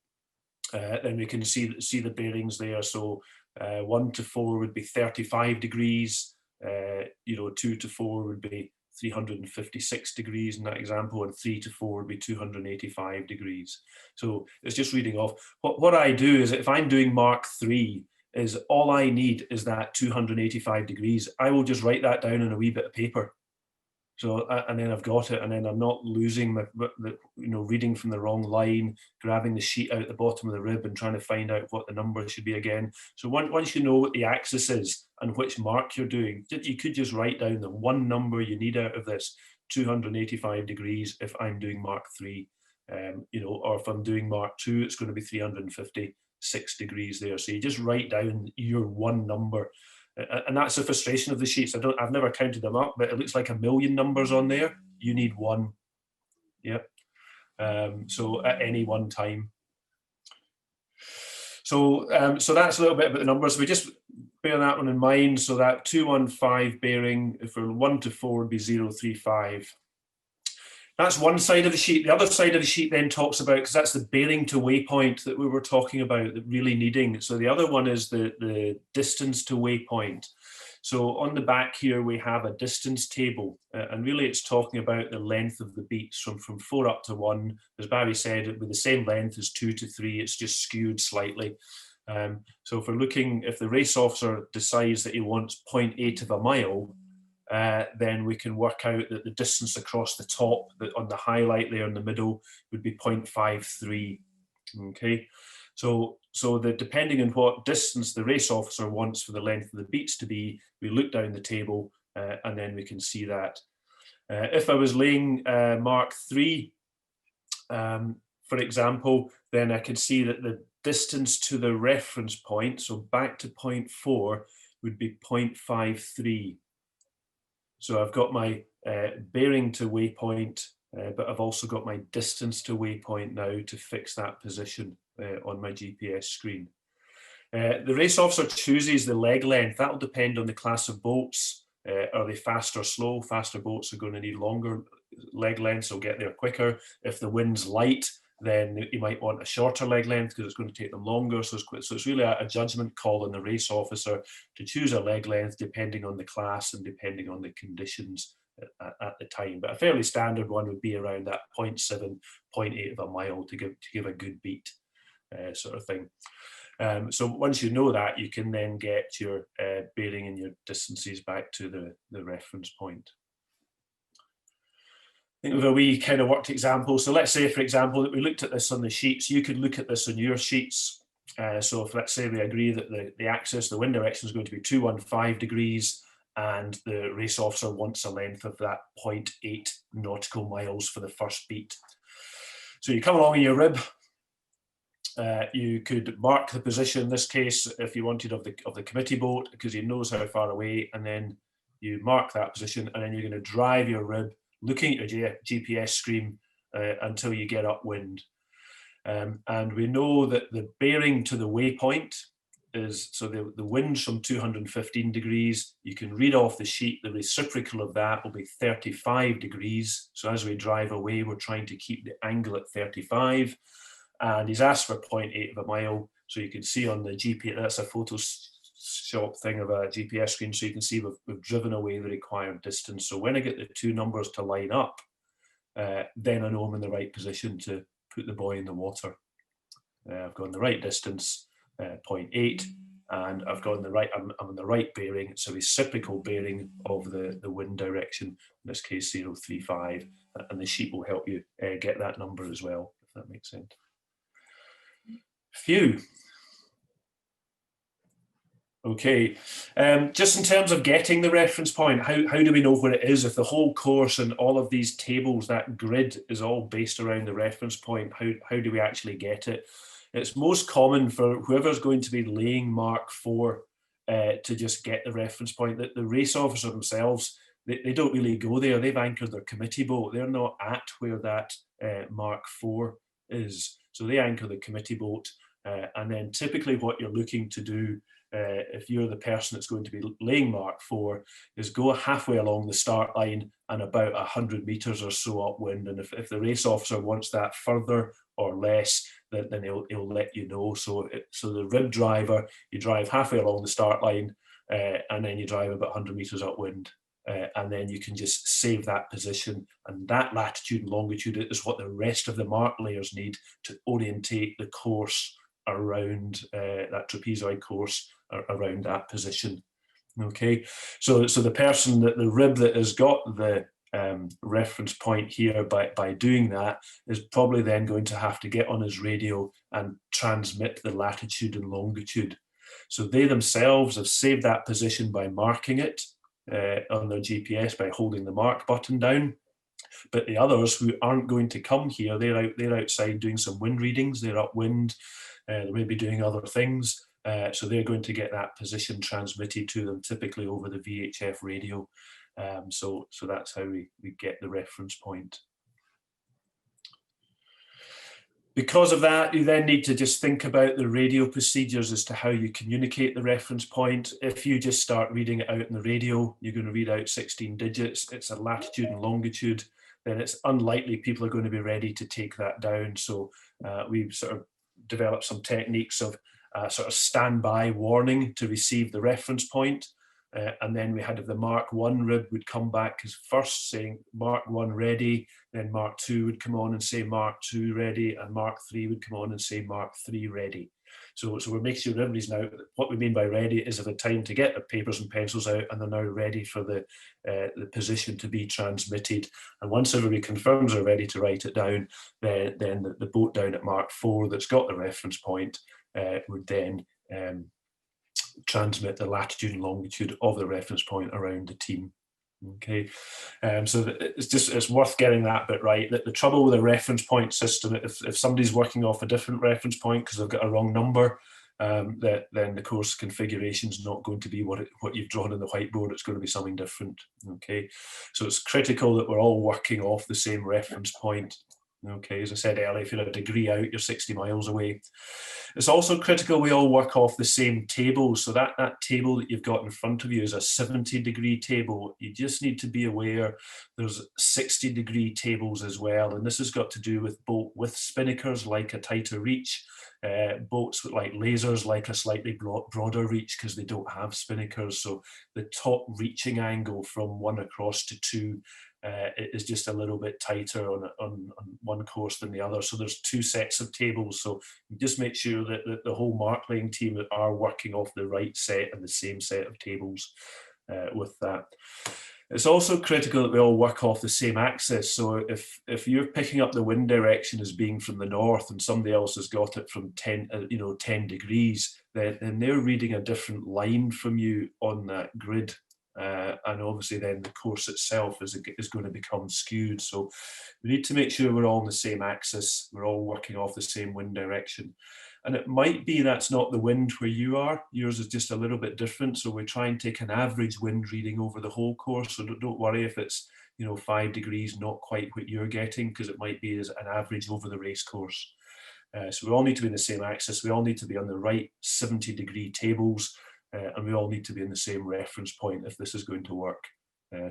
then we can see the bearings there. So 1 to 4 would be 35 degrees, you know, 2 to 4 would be 356 degrees in that example, and 3 to 4 would be 285 degrees. So it's just reading off. What I do is, if I'm doing Mark 3, is all I need is that 285 degrees. I will just write that down on a wee bit of paper. So, and then I've got it, and then I'm not losing the you know, reading from the wrong line, grabbing the sheet out the bottom of the rib and trying to find out what the number should be again. So once you know what the axis is and which mark you're doing, you could just write down the one number you need out of this, 285 degrees if I'm doing Mark 3, you know, or if I'm doing Mark 2, it's going to be 356 degrees there. So you just write down your one number. And that's the frustration of the sheets. I've never counted them up, but it looks like a million numbers on there. You need one. Yep. So at any one time. So so that's a little bit about the numbers. We just bear that one in mind. So that 215 bearing, if we're 1 to 4 would be 035. That's one side of the sheet. The other side of the sheet then talks about, because that's the bearing to waypoint that we were talking about, that really needing. So the other one is the distance to waypoint. So on the back here, we have a distance table, and really it's talking about the length of the beats from 4 up to 1. As Barry said, with the same length as 2 to 3, it's just skewed slightly. So if we're looking, if the race officer decides that he wants 0.8 of a mile, then we can work out that the distance across the top, on the highlight there in the middle, would be 0.53. Okay, so depending on what distance the race officer wants for the length of the beats to be, we look down the table and then we can see that. If I was laying Mark 3, for example, then I could see that the distance to the reference point, so back to point 4, would be 0.53. So I've got my bearing to waypoint, but I've also got my distance to waypoint now to fix that position on my GPS screen. The race officer chooses the leg length. That'll depend on the class of boats. Are they fast or slow? Faster boats are going to need longer leg lengths, so get there quicker. If the wind's light, then you might want a shorter leg length because it's going to take them longer. So it's really a judgment call on the race officer to choose a leg length depending on the class and depending on the conditions at the time. But a fairly standard one would be around that 0.7, 0.8 of a mile to give a good beat, sort of thing. So once you know that, you can then get your bearing and your distances back to the reference point. I think we have a wee kind of worked example. So let's say, for example, that we looked at this on the sheets. You could look at this on your sheets. So if, let's say, we agree that the axis, the wind direction, is going to be 215 degrees, and the race officer wants a length of that 0.8 nautical miles for the first beat. So you come along in your rib. You could mark the position, in this case, if you wanted, of the committee boat, because he knows how far away, and then you mark that position, and then you're going to drive your rib, looking at your GPS screen until you get upwind. And we know that the bearing to the waypoint is, so the wind's from 215 degrees. You can read off the sheet, the reciprocal of that will be 35 degrees. So as we drive away, we're trying to keep the angle at 35. And he's asked for 0.8 of a mile. So you can see on the GPS, that's a Photoshop thing of a GPS screen. So you can see we've driven away the required distance. So when I get the two numbers to line up, then I know I'm in the right position to put the buoy in the water. I've gone the right distance, 0.8, and I've gone the right, I'm in the right bearing. It's a reciprocal bearing of the wind direction, in this case 035, and the sheet will help you get that number as well, if that makes sense. Phew. Okay, just in terms of getting the reference point, how do we know where it is? If the whole course and all of these tables, that grid is all based around the reference point, how do we actually get it? It's most common for whoever's going to be laying Mark 4 to just get the reference point. That the race officer themselves, they don't really go there. They've anchored their committee boat. They're not at where that Mark 4 is. So they anchor the committee boat. And then typically what you're looking to do, if you're the person that's going to be laying Mark 4, is go halfway along the start line and about 100 meters or so upwind. And if the race officer wants that further or less, then he'll let you know. So the rib driver, you drive halfway along the start line and then you drive about 100 meters upwind. And then you can just save that position, and that latitude and longitude is what the rest of the mark layers need to orientate the course around that trapezoid course around that position. Okay, so the person, that the rib that has got the reference point here, by doing that, is probably then going to have to get on his radio and transmit the latitude and longitude. So they themselves have saved that position by marking it on their GPS by holding the mark button down. But the others who aren't going to come here, they're outside doing some wind readings, they're upwind, they may be doing other things. So they're going to get that position transmitted to them, typically over the VHF radio. So that's how we get the reference point. Because of that, you then need to just think about the radio procedures as to how you communicate the reference point. If you just start reading it out in the radio, you're going to read out 16 digits. It's a latitude and longitude. Then it's unlikely people are going to be ready to take that down. So we've sort of developed some techniques of sort of standby warning to receive the reference point. And then we had the Mark 1 rib would come back as first saying Mark 1 ready, then Mark 2 would come on and say Mark 2 ready, and Mark 3 would come on and say Mark 3 ready. So we're making sure everybody's now, what we mean by ready is of a time to get the papers and pencils out, and they're now ready for the position to be transmitted. And once everybody confirms they're ready to write it down, then the boat down at Mark 4 that's got the reference point would then transmit the latitude and longitude of the reference point around the team. Okay, so it's worth getting that bit right. The trouble with a reference point system, if somebody's working off a different reference point because they've got a wrong number, then the course configuration is not going to be what you've drawn in the whiteboard. It's going to be something different. Okay, so it's critical that we're all working off the same reference point. Okay, as I said earlier, if you're a degree out, you're 60 miles away. It's also critical we all work off the same table. So that table that you've got in front of you is a 70-degree table. You just need to be aware there's 60-degree tables as well. And this has got to do with boat with spinnakers like a tighter reach, boats with like lasers like a slightly broader reach because they don't have spinnakers. So the top reaching angle from 1 across to 2 is just a little bit tighter on one course than the other. So there's 2 sets of tables. So just make sure that the whole mark laying team are working off the right set and the same set of tables with that. It's also critical that we all work off the same axis. So if you're picking up the wind direction as being from the north and somebody else has got it from 10 degrees, then they're reading a different line from you on that grid. And obviously then the course itself is going to become skewed. So we need to make sure we're all on the same axis, we're all working off the same wind direction. And it might be that's not the wind where you are, yours is just a little bit different. So we try and take an average wind reading over the whole course. So don't worry if it's 5 degrees, not quite what you're getting, because it might be as an average over the race course. So we all need to be in the same axis, we all need to be on the right 70-degree tables. And we all need to be in the same reference point if this is going to work.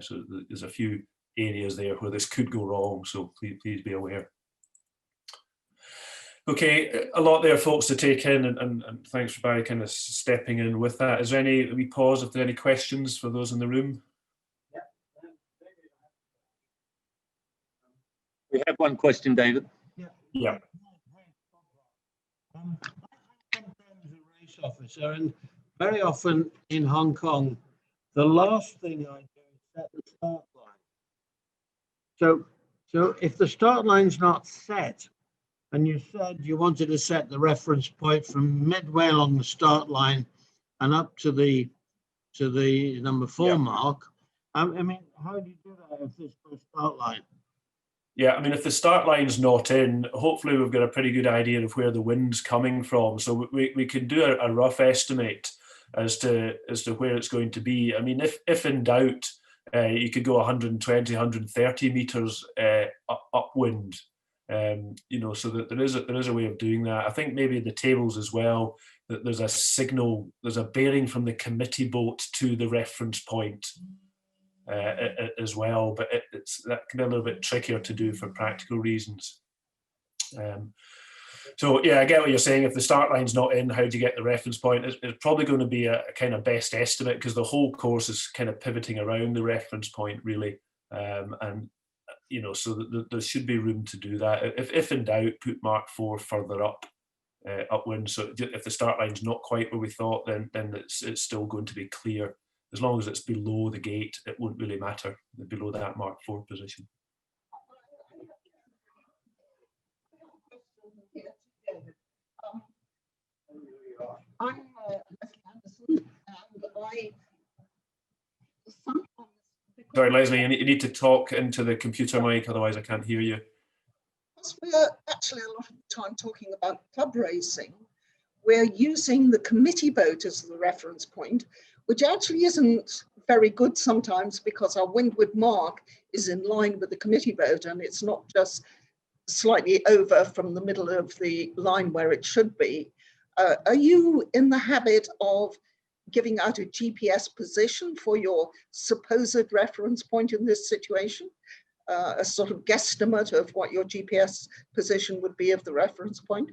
So there's a few areas there where this could go wrong, so please be aware. Okay, a lot there, folks, to take in, and thanks for Barry kind of stepping in with that. Is there any, we pause if there are any questions for those in the room? We have one question, David. Yeah. I'm sometimes a race officer, and very often in Hong Kong, the last thing I do is set the start line. So if the start line's not set, and you said you wanted to set the reference point from midway along the start line and up to the number 4 mark, I mean, how do you do that if there's no start line? Yeah, I mean, if the start line's not in, hopefully we've got a pretty good idea of where the wind's coming from. So we can do a rough estimate as to where it's going to be. I mean, if in doubt, you could go 120, 130 meters upwind. So that there is a way of doing that. I think maybe the tables as well, that there's a signal, there's a bearing from the committee boat to the reference point as well, but that can be a little bit trickier to do for practical reasons. So yeah, I get what you're saying. If the start line's not in, how do you get the reference point? It's probably going to be a kind of best estimate, because the whole course is kind of pivoting around the reference point, really. So there should be room to do that. If in doubt, put Mark 4 further upwind. So if the start line's not quite where we thought, then it's still going to be clear. As long as it's below the gate, it won't really matter, below that Mark 4 position. I'm Leslie Anderson, and I sometimes... Sorry, Leslie, you need to talk into the computer mic, otherwise I can't hear you. Because we're actually a lot of the time talking about club racing, we're using the committee boat as the reference point, which actually isn't very good sometimes, because our windward mark is in line with the committee boat, and it's not just slightly over from the middle of the line where it should be. Are you in the habit of giving out a GPS position for your supposed reference point in this situation? A sort of guesstimate of what your GPS position would be of the reference point?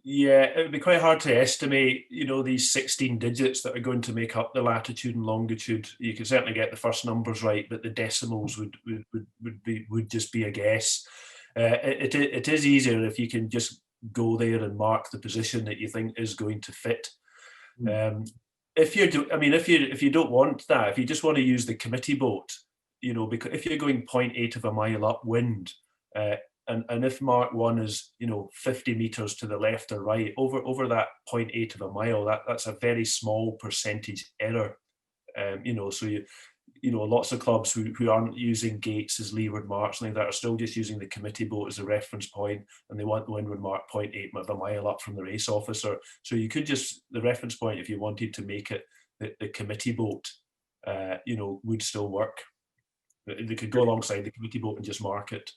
Yeah, it would be quite hard to estimate, these 16 digits that are going to make up the latitude and longitude. You can certainly get the first numbers right, but the decimals would just be a guess. It is easier if you can just go there and mark the position that you think is going to fit. If you don't want that, if you just want to use the committee boat, because if you're going 0.8 of a mile upwind, and if Mark 1 is 50 meters to the left or right, over that 0.8 of a mile, that's a very small percentage error. So lots of clubs who aren't using gates as leeward marks like that are still just using the committee boat as a reference point, and they want the windward mark 0.8 of a mile up from the race officer. So you could just, the reference point, if you wanted to make it the committee boat, would still work. They could go alongside the committee boat and just mark it.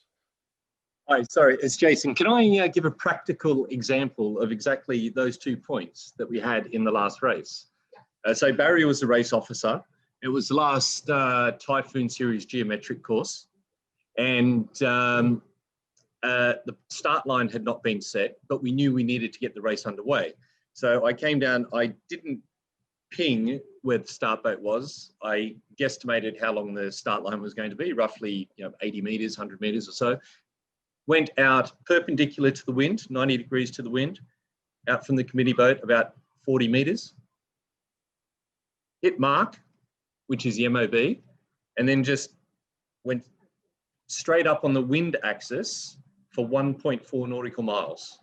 Hi, sorry, it's Jason. Can I give a practical example of exactly those 2 points that we had in the last race? So Barry was the race officer. It was the last Typhoon Series geometric course, and the start line had not been set, but we knew we needed to get the race underway. So I came down, I didn't ping where the start boat was. I guesstimated how long the start line was going to be, roughly 80 meters, 100 meters or so. Went out perpendicular to the wind, 90 degrees to the wind, out from the committee boat about 40 meters. Hit mark, which is the MOB, and then just went straight up on the wind axis for 1.4 nautical miles.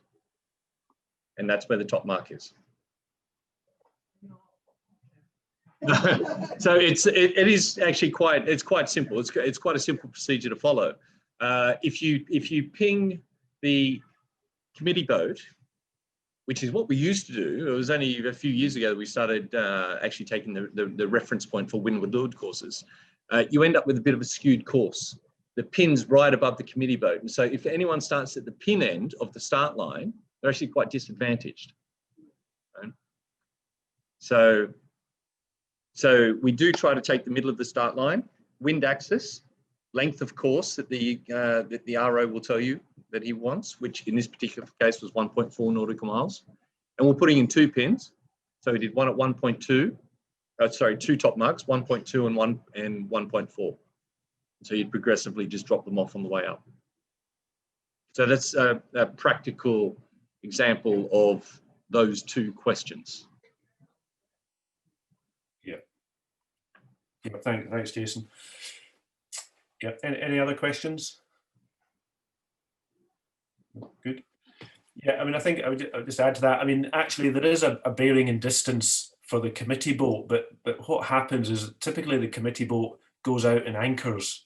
And that's where the top mark is. So it is actually quite simple. It's quite a simple procedure to follow. If you ping the committee boat, which is what we used to do, it was only a few years ago that we started actually taking the reference point for windward leeward courses. You end up with a bit of a skewed course. The pin's right above the committee boat, and so if anyone starts at the pin end of the start line, they're actually quite disadvantaged. Right? So we do try to take the middle of the start line, wind axis, length of course that the RO will tell you that he wants, which in this particular case was 1.4 nautical miles. And we're putting in 2 pins. So we did one at 1.2, sorry, 2 top marks, 1.2 and 1.4. So you'd progressively just drop them off on the way up. So that's a practical example of those 2 questions. Yeah, thanks, Jason. Yeah, any other questions? Good. Yeah, I mean, I think I would just add to that. I mean, actually, there is a bearing and distance for the committee boat, but what happens is typically the committee boat goes out and anchors,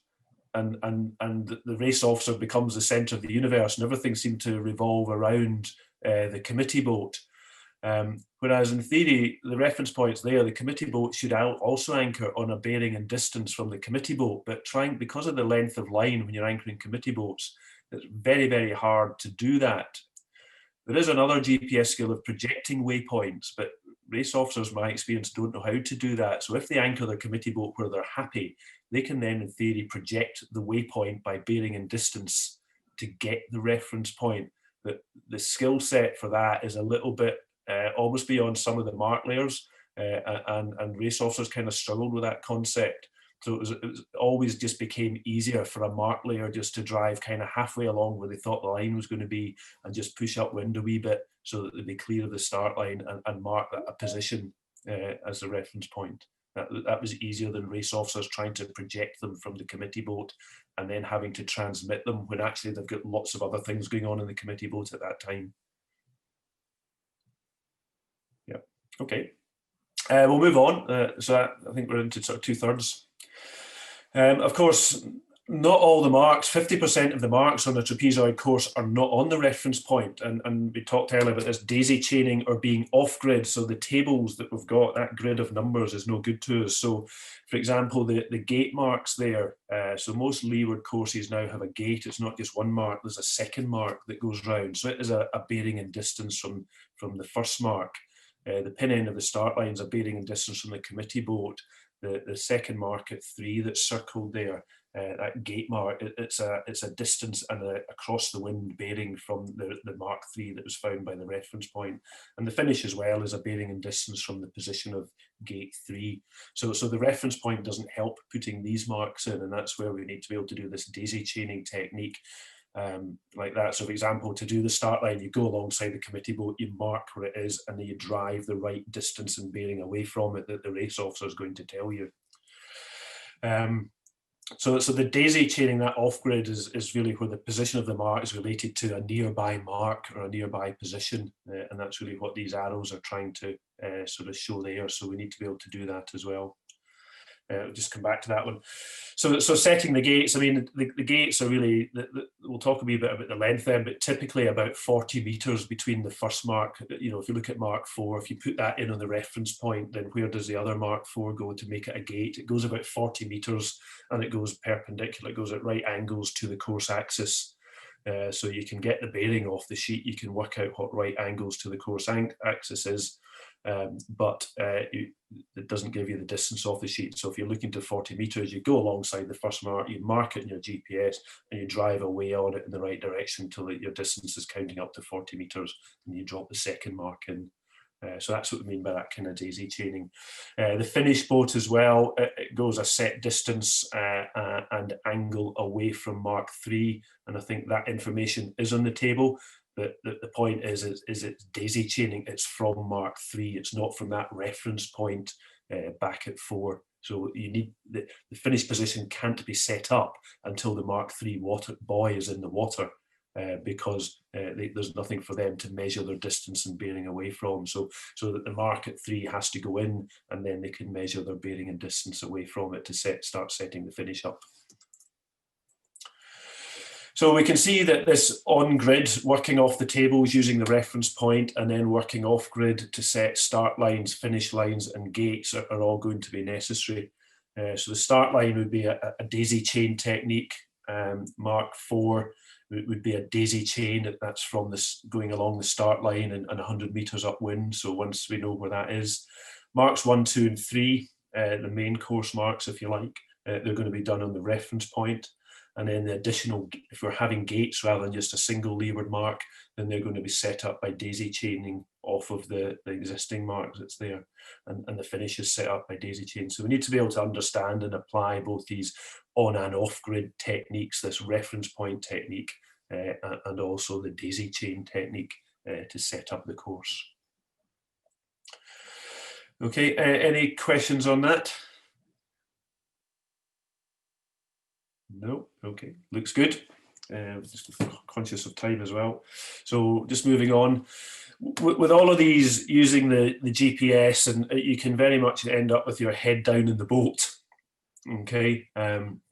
and the race officer becomes the centre of the universe, and everything seems to revolve around the committee boat. Whereas in theory, the reference point's there, the committee boat should also anchor on a bearing and distance from the committee boat, but because of the length of line when you're anchoring committee boats, it's very, very hard to do that. There is another GPS skill of projecting waypoints, but race officers, in my experience, don't know how to do that. So if they anchor their committee boat where they're happy, they can then, in theory, project the waypoint by bearing and distance to get the reference point. But the skill set for that is a little bit almost beyond some of the mark layers, and race officers kind of struggled with that concept. So it was always just became easier for a mark layer just to drive kind of halfway along where they thought the line was going to be and just push upwind a wee bit so that they'd be clear of the start line and mark a position as a reference point. That was easier than race officers trying to project them from the committee boat and then having to transmit them when actually they've got lots of other things going on in the committee boat at that time. Yeah, okay. We'll move on. So I think we're into sort of 2/3. Of course, not all the marks, 50% of the marks on the trapezoid course are not on the reference point. And we talked earlier about this daisy chaining or being off grid. So the tables that we've got, that grid of numbers is no good to us. So for example, the gate marks there. So most leeward courses now have a gate. It's not just one mark, there's a second mark that goes round. So it is a bearing and distance from the first mark. The pin end of the start line is a bearing and distance from the committee boat. The second mark at 3 that's circled there, that gate mark, it's a distance and across the wind bearing from the mark 3 that was found by the reference point. And the finish as well is a bearing and distance from the position of gate 3. So the reference point doesn't help putting these marks in, and that's where we need to be able to do this daisy chaining technique. Like that. So for example, to do the start line, you go alongside the committee boat, you mark where it is, and then you drive the right distance and bearing away from it that the race officer is going to tell you. So the daisy chaining, that off-grid is really where the position of the mark is related to a nearby mark or a nearby position, and that's really what these arrows are trying to sort of show there. So we need to be able to do that as well. Just come back to that one. So setting the gates, I mean, the gates are really, we'll talk a wee bit about the length then, but typically about 40 meters between the first mark. You know, if you look at mark 4, if you put that in on the reference point, then where does the other mark 4 go to make it a gate? It goes about 40 meters and it goes perpendicular, it goes at right angles to the course axis. So you can get the bearing off the sheet, you can work out what right angles to the course axis is, but it doesn't give you the distance off the sheet. So if you're looking to 40 meters, you go alongside the first mark, you mark it in your GPS, and you drive away on it in the right direction until your distance is counting up to 40 meters, and you drop the second mark in. So that's what we mean by that kind of daisy chaining. The finish boat as well, it goes a set distance and angle away from Mark 3, and I think that information is on the table. But the point is it's daisy chaining. It's from Mark 3. It's not from that reference point back at 4. So you need the finish position can't be set up until the Mark 3 buoy is in the water. Because there's nothing for them to measure their distance and bearing away from. So that the mark at 3 has to go in, and then they can measure their bearing and distance away from it to start setting the finish up. So we can see that this on-grid, working off the tables using the reference point, and then working off-grid to set start lines, finish lines, and gates are all going to be necessary. So the start line would be a daisy chain technique. Mark 4 would be a daisy chain that's from this going along the start line and 100 meters upwind. So once we know where that is, marks 1, 2, and 3, the main course marks, if you like, they're going to be done on the reference point. And then the additional, if we're having gates rather than just a single leeward mark, then they're going to be set up by daisy chaining off of the existing mark that's there. And the finish is set up by daisy chain. So we need to be able to understand and apply both these on and off grid techniques, this reference point technique, and also the daisy chain technique to set up the course. Okay, any questions on that? No, okay, looks good. Just conscious of time as well. So just moving on. With all of these using the GPS, and you can very much end up with your head down in the boat. Okay,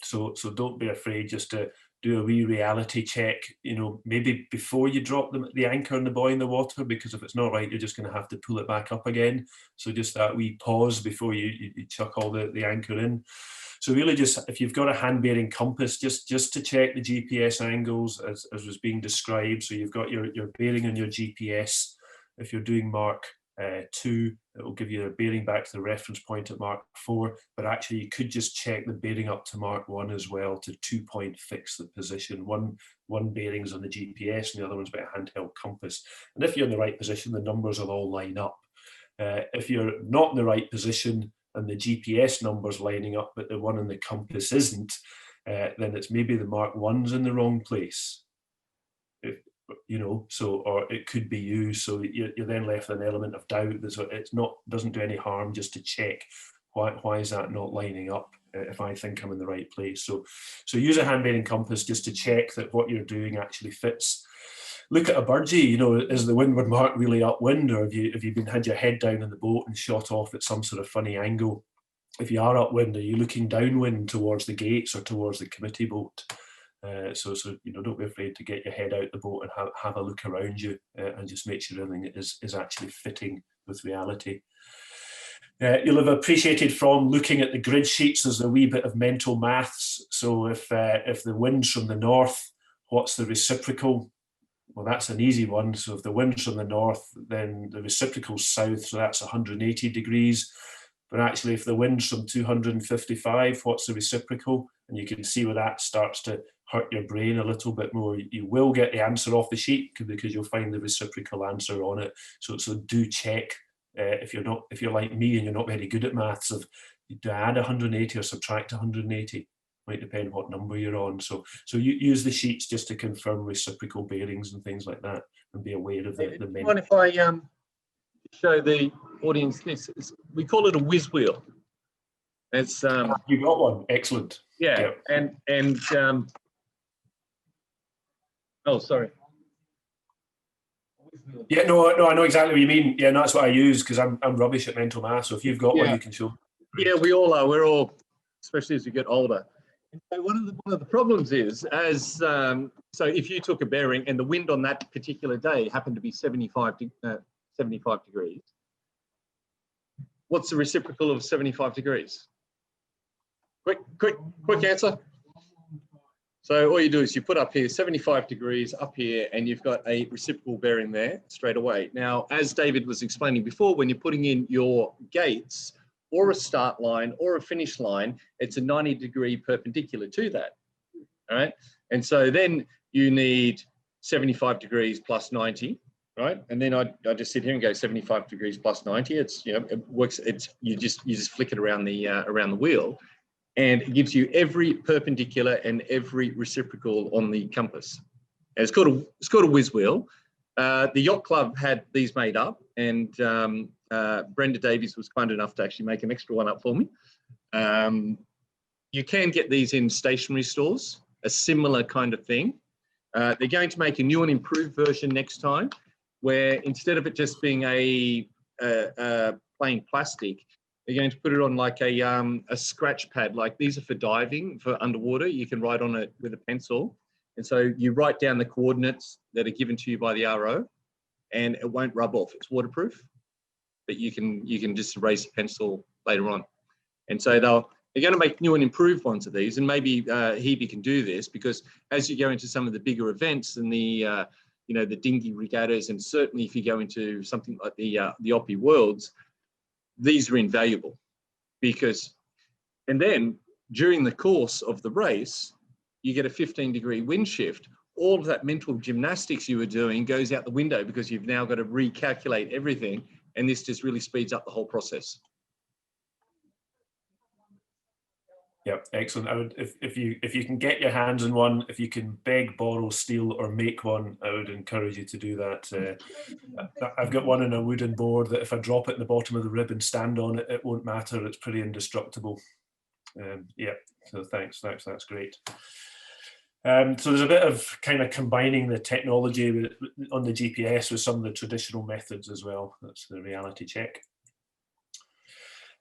so don't be afraid just to do a wee reality check, you know, maybe before you drop the anchor and the buoy in the water, because if it's not right, you're just going to have to pull it back up again. So just that wee pause before you chuck all the anchor in. So really just, if you've got a hand-bearing compass, just to check the GPS angles as was being described. So you've got your bearing on your GPS. If you're doing Mark 2, it will give you a bearing back to the reference point at Mark 4, but actually you could just check the bearing up to Mark 1 as well to 2-point fix the position. One bearing's on the GPS and the other one's by a handheld compass. And if you're in the right position, the numbers will all line up. If you're not in the right position and the GPS number's lining up, but the one on the compass isn't, then it's maybe the Mark 1's in the wrong place. You know, so, or it could be you. So you're then left with an element of doubt. It's not, doesn't do any harm just to check why is that not lining up if I think I'm in the right place. So use a hand-bearing compass just to check that what you're doing actually fits. Look at a birdie, you know, is the windward mark really upwind, or have you had your head down in the boat and shot off at some sort of funny angle? If you are upwind, are you looking downwind towards the gates or towards the committee boat? So you know, don't be afraid to get your head out the boat and have a look around you and just make sure everything is actually fitting with reality. You'll have appreciated from looking at the grid sheets, there's a wee bit of mental maths. So if the wind's from the north, what's the reciprocal? Well, that's an easy one. So if the wind's from the north, then the reciprocal's south, so that's 180 degrees. But actually, if the wind's from 255, what's the reciprocal? And you can see where that starts to hurt your brain a little bit more. You will get the answer off the sheet because you'll find the reciprocal answer on it. So do check if you're like me and you're not very good at maths, of do I add 180 or subtract 180? Might depend what number you're on. So you use the sheets just to confirm reciprocal bearings and things like that, and be aware of the Do you mind if I show the audience this? We call it a whiz wheel. It's you got one. Excellent. Yeah, and oh, sorry. Yeah, no, I know exactly what you mean. Yeah, no, that's what I use because I'm rubbish at mental math. So if you've got one, you can show. Yeah, we all are. We're all, especially as you get older. And so one of the problems is, so if you took a bearing and the wind on that particular day happened to be 75 degrees, what's the reciprocal of 75 degrees? Quick answer. So all you do is you put up here 75 degrees up here, and you've got a reciprocal bearing there straight away. Now, as David was explaining before, when you're putting in your gates or a start line or a finish line, it's a 90-degree perpendicular to that. All right. And so then you need 75 degrees plus 90. Right, and then I just sit here and go 75 degrees plus 90. It's, you know, it works. It's you just flick it around the wheel, and it gives you every perpendicular and every reciprocal on the compass. And it's called a whiz wheel. The Yacht Club had these made up, and Brenda Davies was kind enough to actually make an extra one up for me. You can get these in stationery stores, a similar kind of thing. They're going to make a new and improved version next time, where instead of it just being a plain plastic, they're going to put it on like a scratch pad. Like these are for diving, for underwater. You can write on it with a pencil. And so you write down the coordinates that are given to you by the RO, and it won't rub off. It's waterproof, but you can just erase the pencil later on. And so they're going to make new and improved ones of these, and maybe Hebe can do this, because as you go into some of the bigger events and the you know, the dinghy regattas, and certainly if you go into something like the Oppie Worlds, these are invaluable, because, and then during the course of the race, you get a 15-degree wind shift. All of that mental gymnastics you were doing goes out the window, because you've now got to recalculate everything, and this just really speeds up the whole process. Yeah, excellent. I would, if you can get your hands on one, if you can beg, borrow, steal, or make one, I would encourage you to do that. I've got one on a wooden board that if I drop it in the bottom of the rib and stand on it, it won't matter. It's pretty indestructible. Yeah, so thanks, that's great. So there's a bit of kind of combining the technology on the GPS with some of the traditional methods as well. That's the reality check.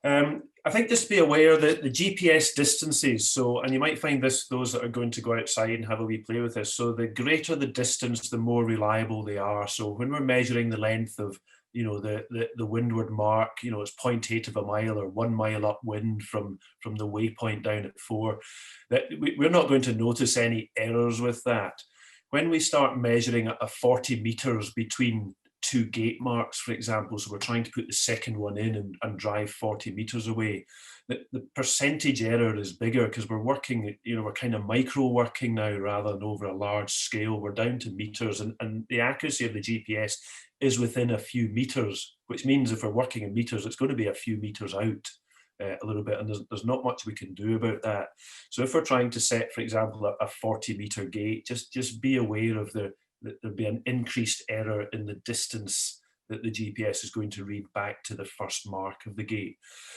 I think just be aware that the GPS distances, so, and you might find this, those that are going to go outside and have a wee play with this, so the greater the distance, the more reliable they are. So when we're measuring the length of, you know, the windward mark, you know, it's 0.8 of a mile or 1 mile upwind from the waypoint down at 4, that we're not going to notice any errors with that. When we start measuring at 40 meters between 2 gate marks, for example, so we're trying to put the second one in and drive 40 meters away, the percentage error is bigger, because we're working, you know, we're kind of micro working now rather than over a large scale. We're down to meters, and the accuracy of the GPS is within a few meters, which means if we're working in meters, it's going to be a few meters out a little bit, and there's not much we can do about that. So if we're trying to set, for example, a 40-meter gate, just be aware of that there'll be an increased error in the distance that the GPS is going to read back to the first mark of the gate.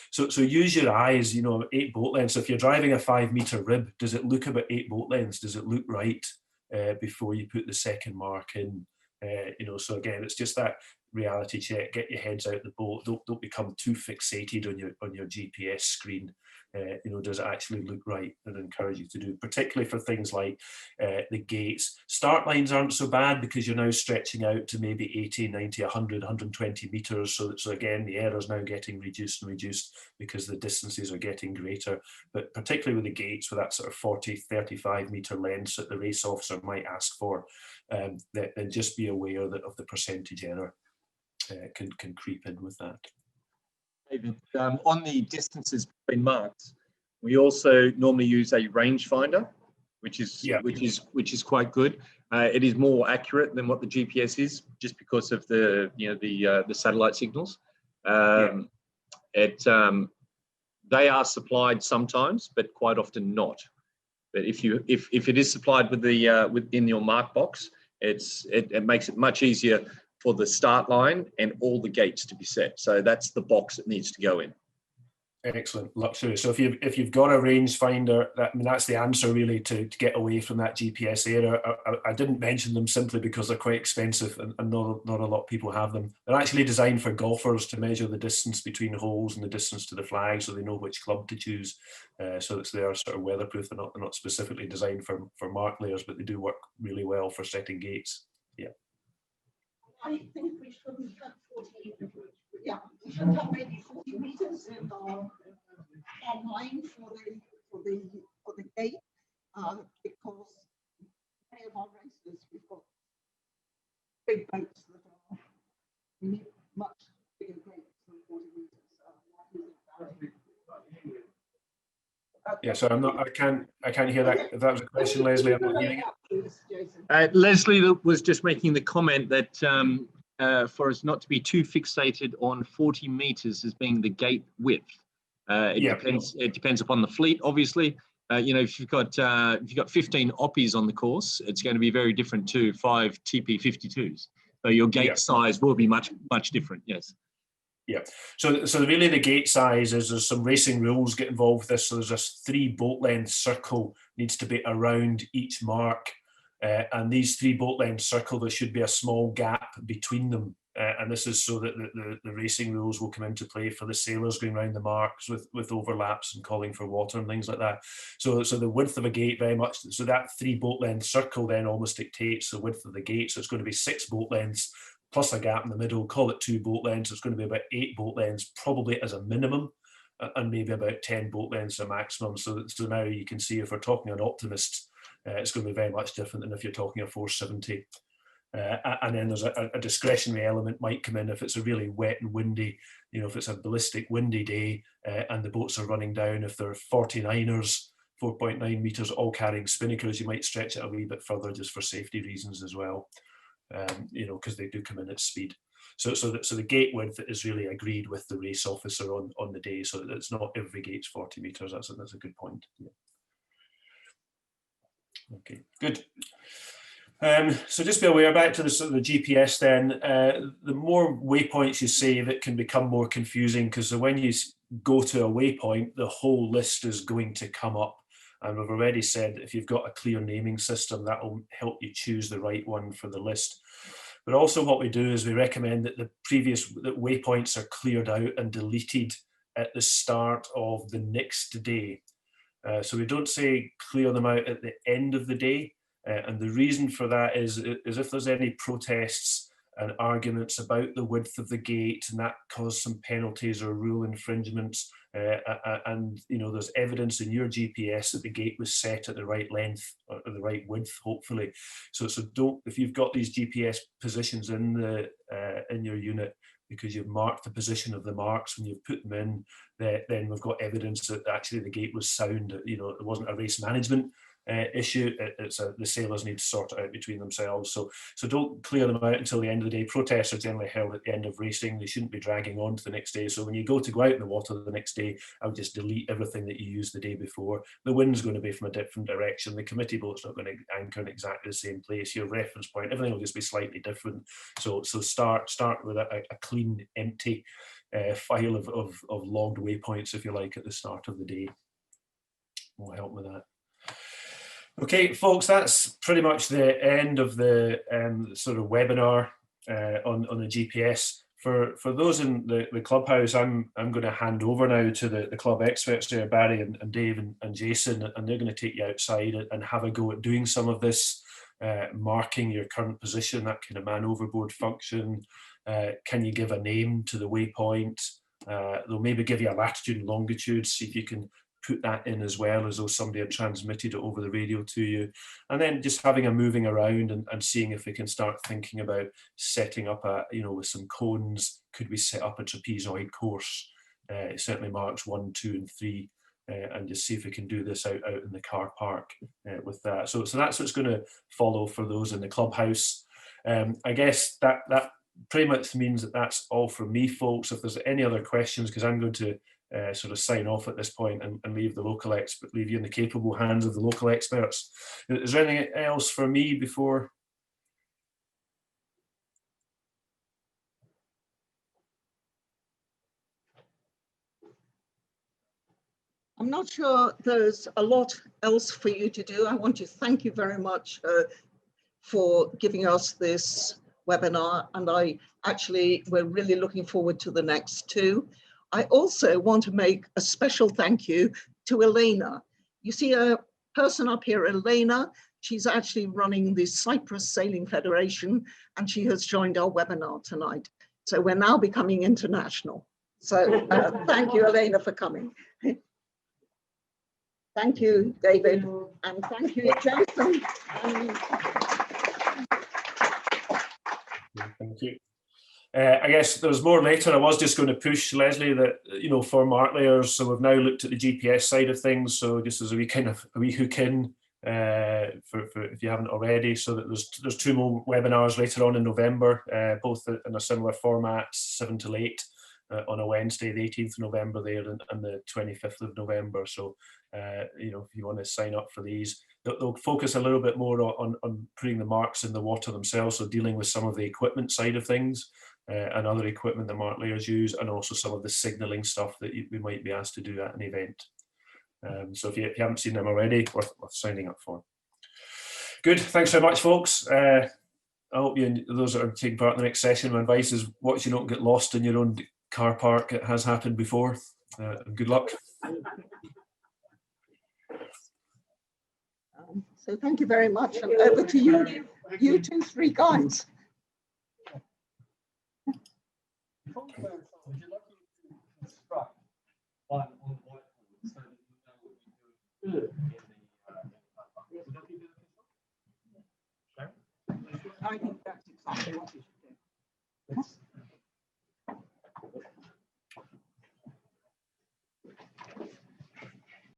So use your eyes, you know, 8 boat lengths. So if you're driving a 5-meter rib, does it look about 8 boat lengths? Does it look right before you put the second mark in? You know, so again, it's just that reality check. Get your heads out the boat. Don't become too fixated on your GPS screen. You know, does it actually look right? And encourage you to do, particularly for things like the gates. Start lines aren't so bad, because you're now stretching out to maybe 80, 90, 100, 120 meters. So again, the error is now getting reduced and reduced because the distances are getting greater. But particularly with the gates, with that sort of 40, 35 meter lengths that the race officer might ask for, then just be aware that of the percentage error can creep in with that. David, on the distances between marks, we also normally use a rangefinder, which is quite good. It is more accurate than what the GPS is, just because of the satellite signals. They are supplied sometimes, but quite often not. But if it is supplied within your mark box, it makes it much easier for the start line and all the gates to be set. So that's the box that needs to go in. Excellent, luxury. So if you've got a rangefinder, that's the answer really to get away from that GPS error. I didn't mention them simply because they're quite expensive, and not a lot of people have them. They're actually designed for golfers to measure the distance between holes and the distance to the flag, so they know which club to choose. So they are sort of weatherproof. They're not specifically designed for mark layers, but they do work really well for setting gates. Yeah. I think we shouldn't have 40. Yeah, we should have maybe 40 meters in our line for the gate, because Yeah, so I can't hear that. If that was a question, Leslie, I'm not hearing it. Leslie was just making the comment that for us not to be too fixated on 40 meters as being the gate width. It depends upon the fleet, obviously. You know, if you've got 15 Oppies on the course, it's going to be very different to 5 TP52s. So your gate size will be much different. Yes. Yeah. So really the gate size is there's some racing rules get involved with this. So there's a 3 boat length circle needs to be around each mark. And these 3 boat length circle, there should be a small gap between them. And this is so that the racing rules will come into play for the sailors going around the marks with overlaps and calling for water and things like that. So the width of a gate very much, so that 3 boat length circle then almost dictates the width of the gate. So it's going to be 6 boat lengths plus a gap in the middle, call it 2 boat lengths. It's going to be about 8 boat lengths, probably as a minimum, and maybe about 10 boat lengths as a maximum. So now you can see if we're talking an optimist, it's going to be very much different than if you're talking a 470. And then there's a discretionary element might come in if it's a really wet and windy, you know, if it's a ballistic windy day and the boats are running down, if they're 49ers, 4.9 meters, all carrying spinnakers, you might stretch it a wee bit further just for safety reasons as well, you know, because they do come in at speed. So the gate width is really agreed with the race officer on the day, so it's not every gate's 40 meters. That's a good point. Yeah. Okay, good. So just be aware, back to the GPS then, the more waypoints you save, it can become more confusing, because when you go to a waypoint, the whole list is going to come up. And we've already said that if you've got a clear naming system, that will help you choose the right one for the list. But also what we do is we recommend that that waypoints are cleared out and deleted at the start of the next day. So we don't say clear them out at the end of the day. And the reason for that is if there's any protests and arguments about the width of the gate and that cause some penalties or rule infringements, and you know there's evidence in your GPS that the gate was set at the right length or the right width, hopefully. So don't, if you've got these GPS positions in your unit because you've marked the position of the marks when you've put them in, then we've got evidence that actually the gate was sound. You know, it wasn't a race management issue. The sailors need to sort it out between themselves. So don't clear them out until the end of the day. Protests are generally held at the end of racing. They shouldn't be dragging on to the next day. So when you go out in the water the next day, I would just delete everything that you used the day before. The wind's going to be from a different direction. The committee boat's not going to anchor in exactly the same place. Your reference point, everything will just be slightly different. So start with a clean, empty file of logged waypoints, if you like, at the start of the day. Will help with that. Okay, folks, that's pretty much the end of the sort of webinar on the GPS. For those in the clubhouse, I'm going to hand over now to the club experts there, Barry and Dave and Jason, and they're going to take you outside and have a go at doing some of this, marking your current position, that kind of man overboard function. Can you give a name to the waypoint? They'll maybe give you a latitude and longitude, see if you can put that in as well, as though somebody had transmitted it over the radio to you, and then just having a moving around and seeing if we can start thinking about setting up with some cones. Could we set up a trapezoid course? It certainly marks 1, 2, and 3, and just see if we can do this out in the car park with that. So that's what's going to follow for those in the clubhouse. I guess that pretty much means that that's all from me, folks. If there's any other questions, because I'm going to sort of sign off at this point and leave you in the capable hands of the local experts. Is there anything else for me before? I'm not sure there's a lot else for you to do. I want to thank you very much for giving us this webinar, and we're really looking forward to the next 2. I also want to make a special thank you to Elena. You see a person up here, Elena. She's actually running the Cyprus Sailing Federation, and she has joined our webinar tonight. So we're now becoming international. So thank you, Elena, for coming. Thank you, David, and thank you, Jason. Thank you. I guess there's more later. I was just going to push, Leslie, that, you know, for mark layers, so we've now looked at the GPS side of things. So just as a wee hook in, for if you haven't already, so that there's 2 more webinars later on in November, both in a similar format, 7 till 8 on a Wednesday, the 18th of November there, and the 25th of November. So you know, if you want to sign up for these, they'll focus a little bit more on putting the marks in the water themselves, so dealing with some of the equipment side of things. And other equipment that mark layers use, and also some of the signalling stuff that we might be asked to do at an event. So if you haven't seen them already, worth signing up for. Good, thanks very much, folks. I hope those that are taking part in the next session, my advice is watch you not get lost in your own car park. It has happened before. Good luck. So thank you very much, and over to you, you 2, 3 guys. Before we go, would you like me to construct one on whiteboard so that you know what you're doing in the would that be beneficial? Sharon? I think that's exactly what you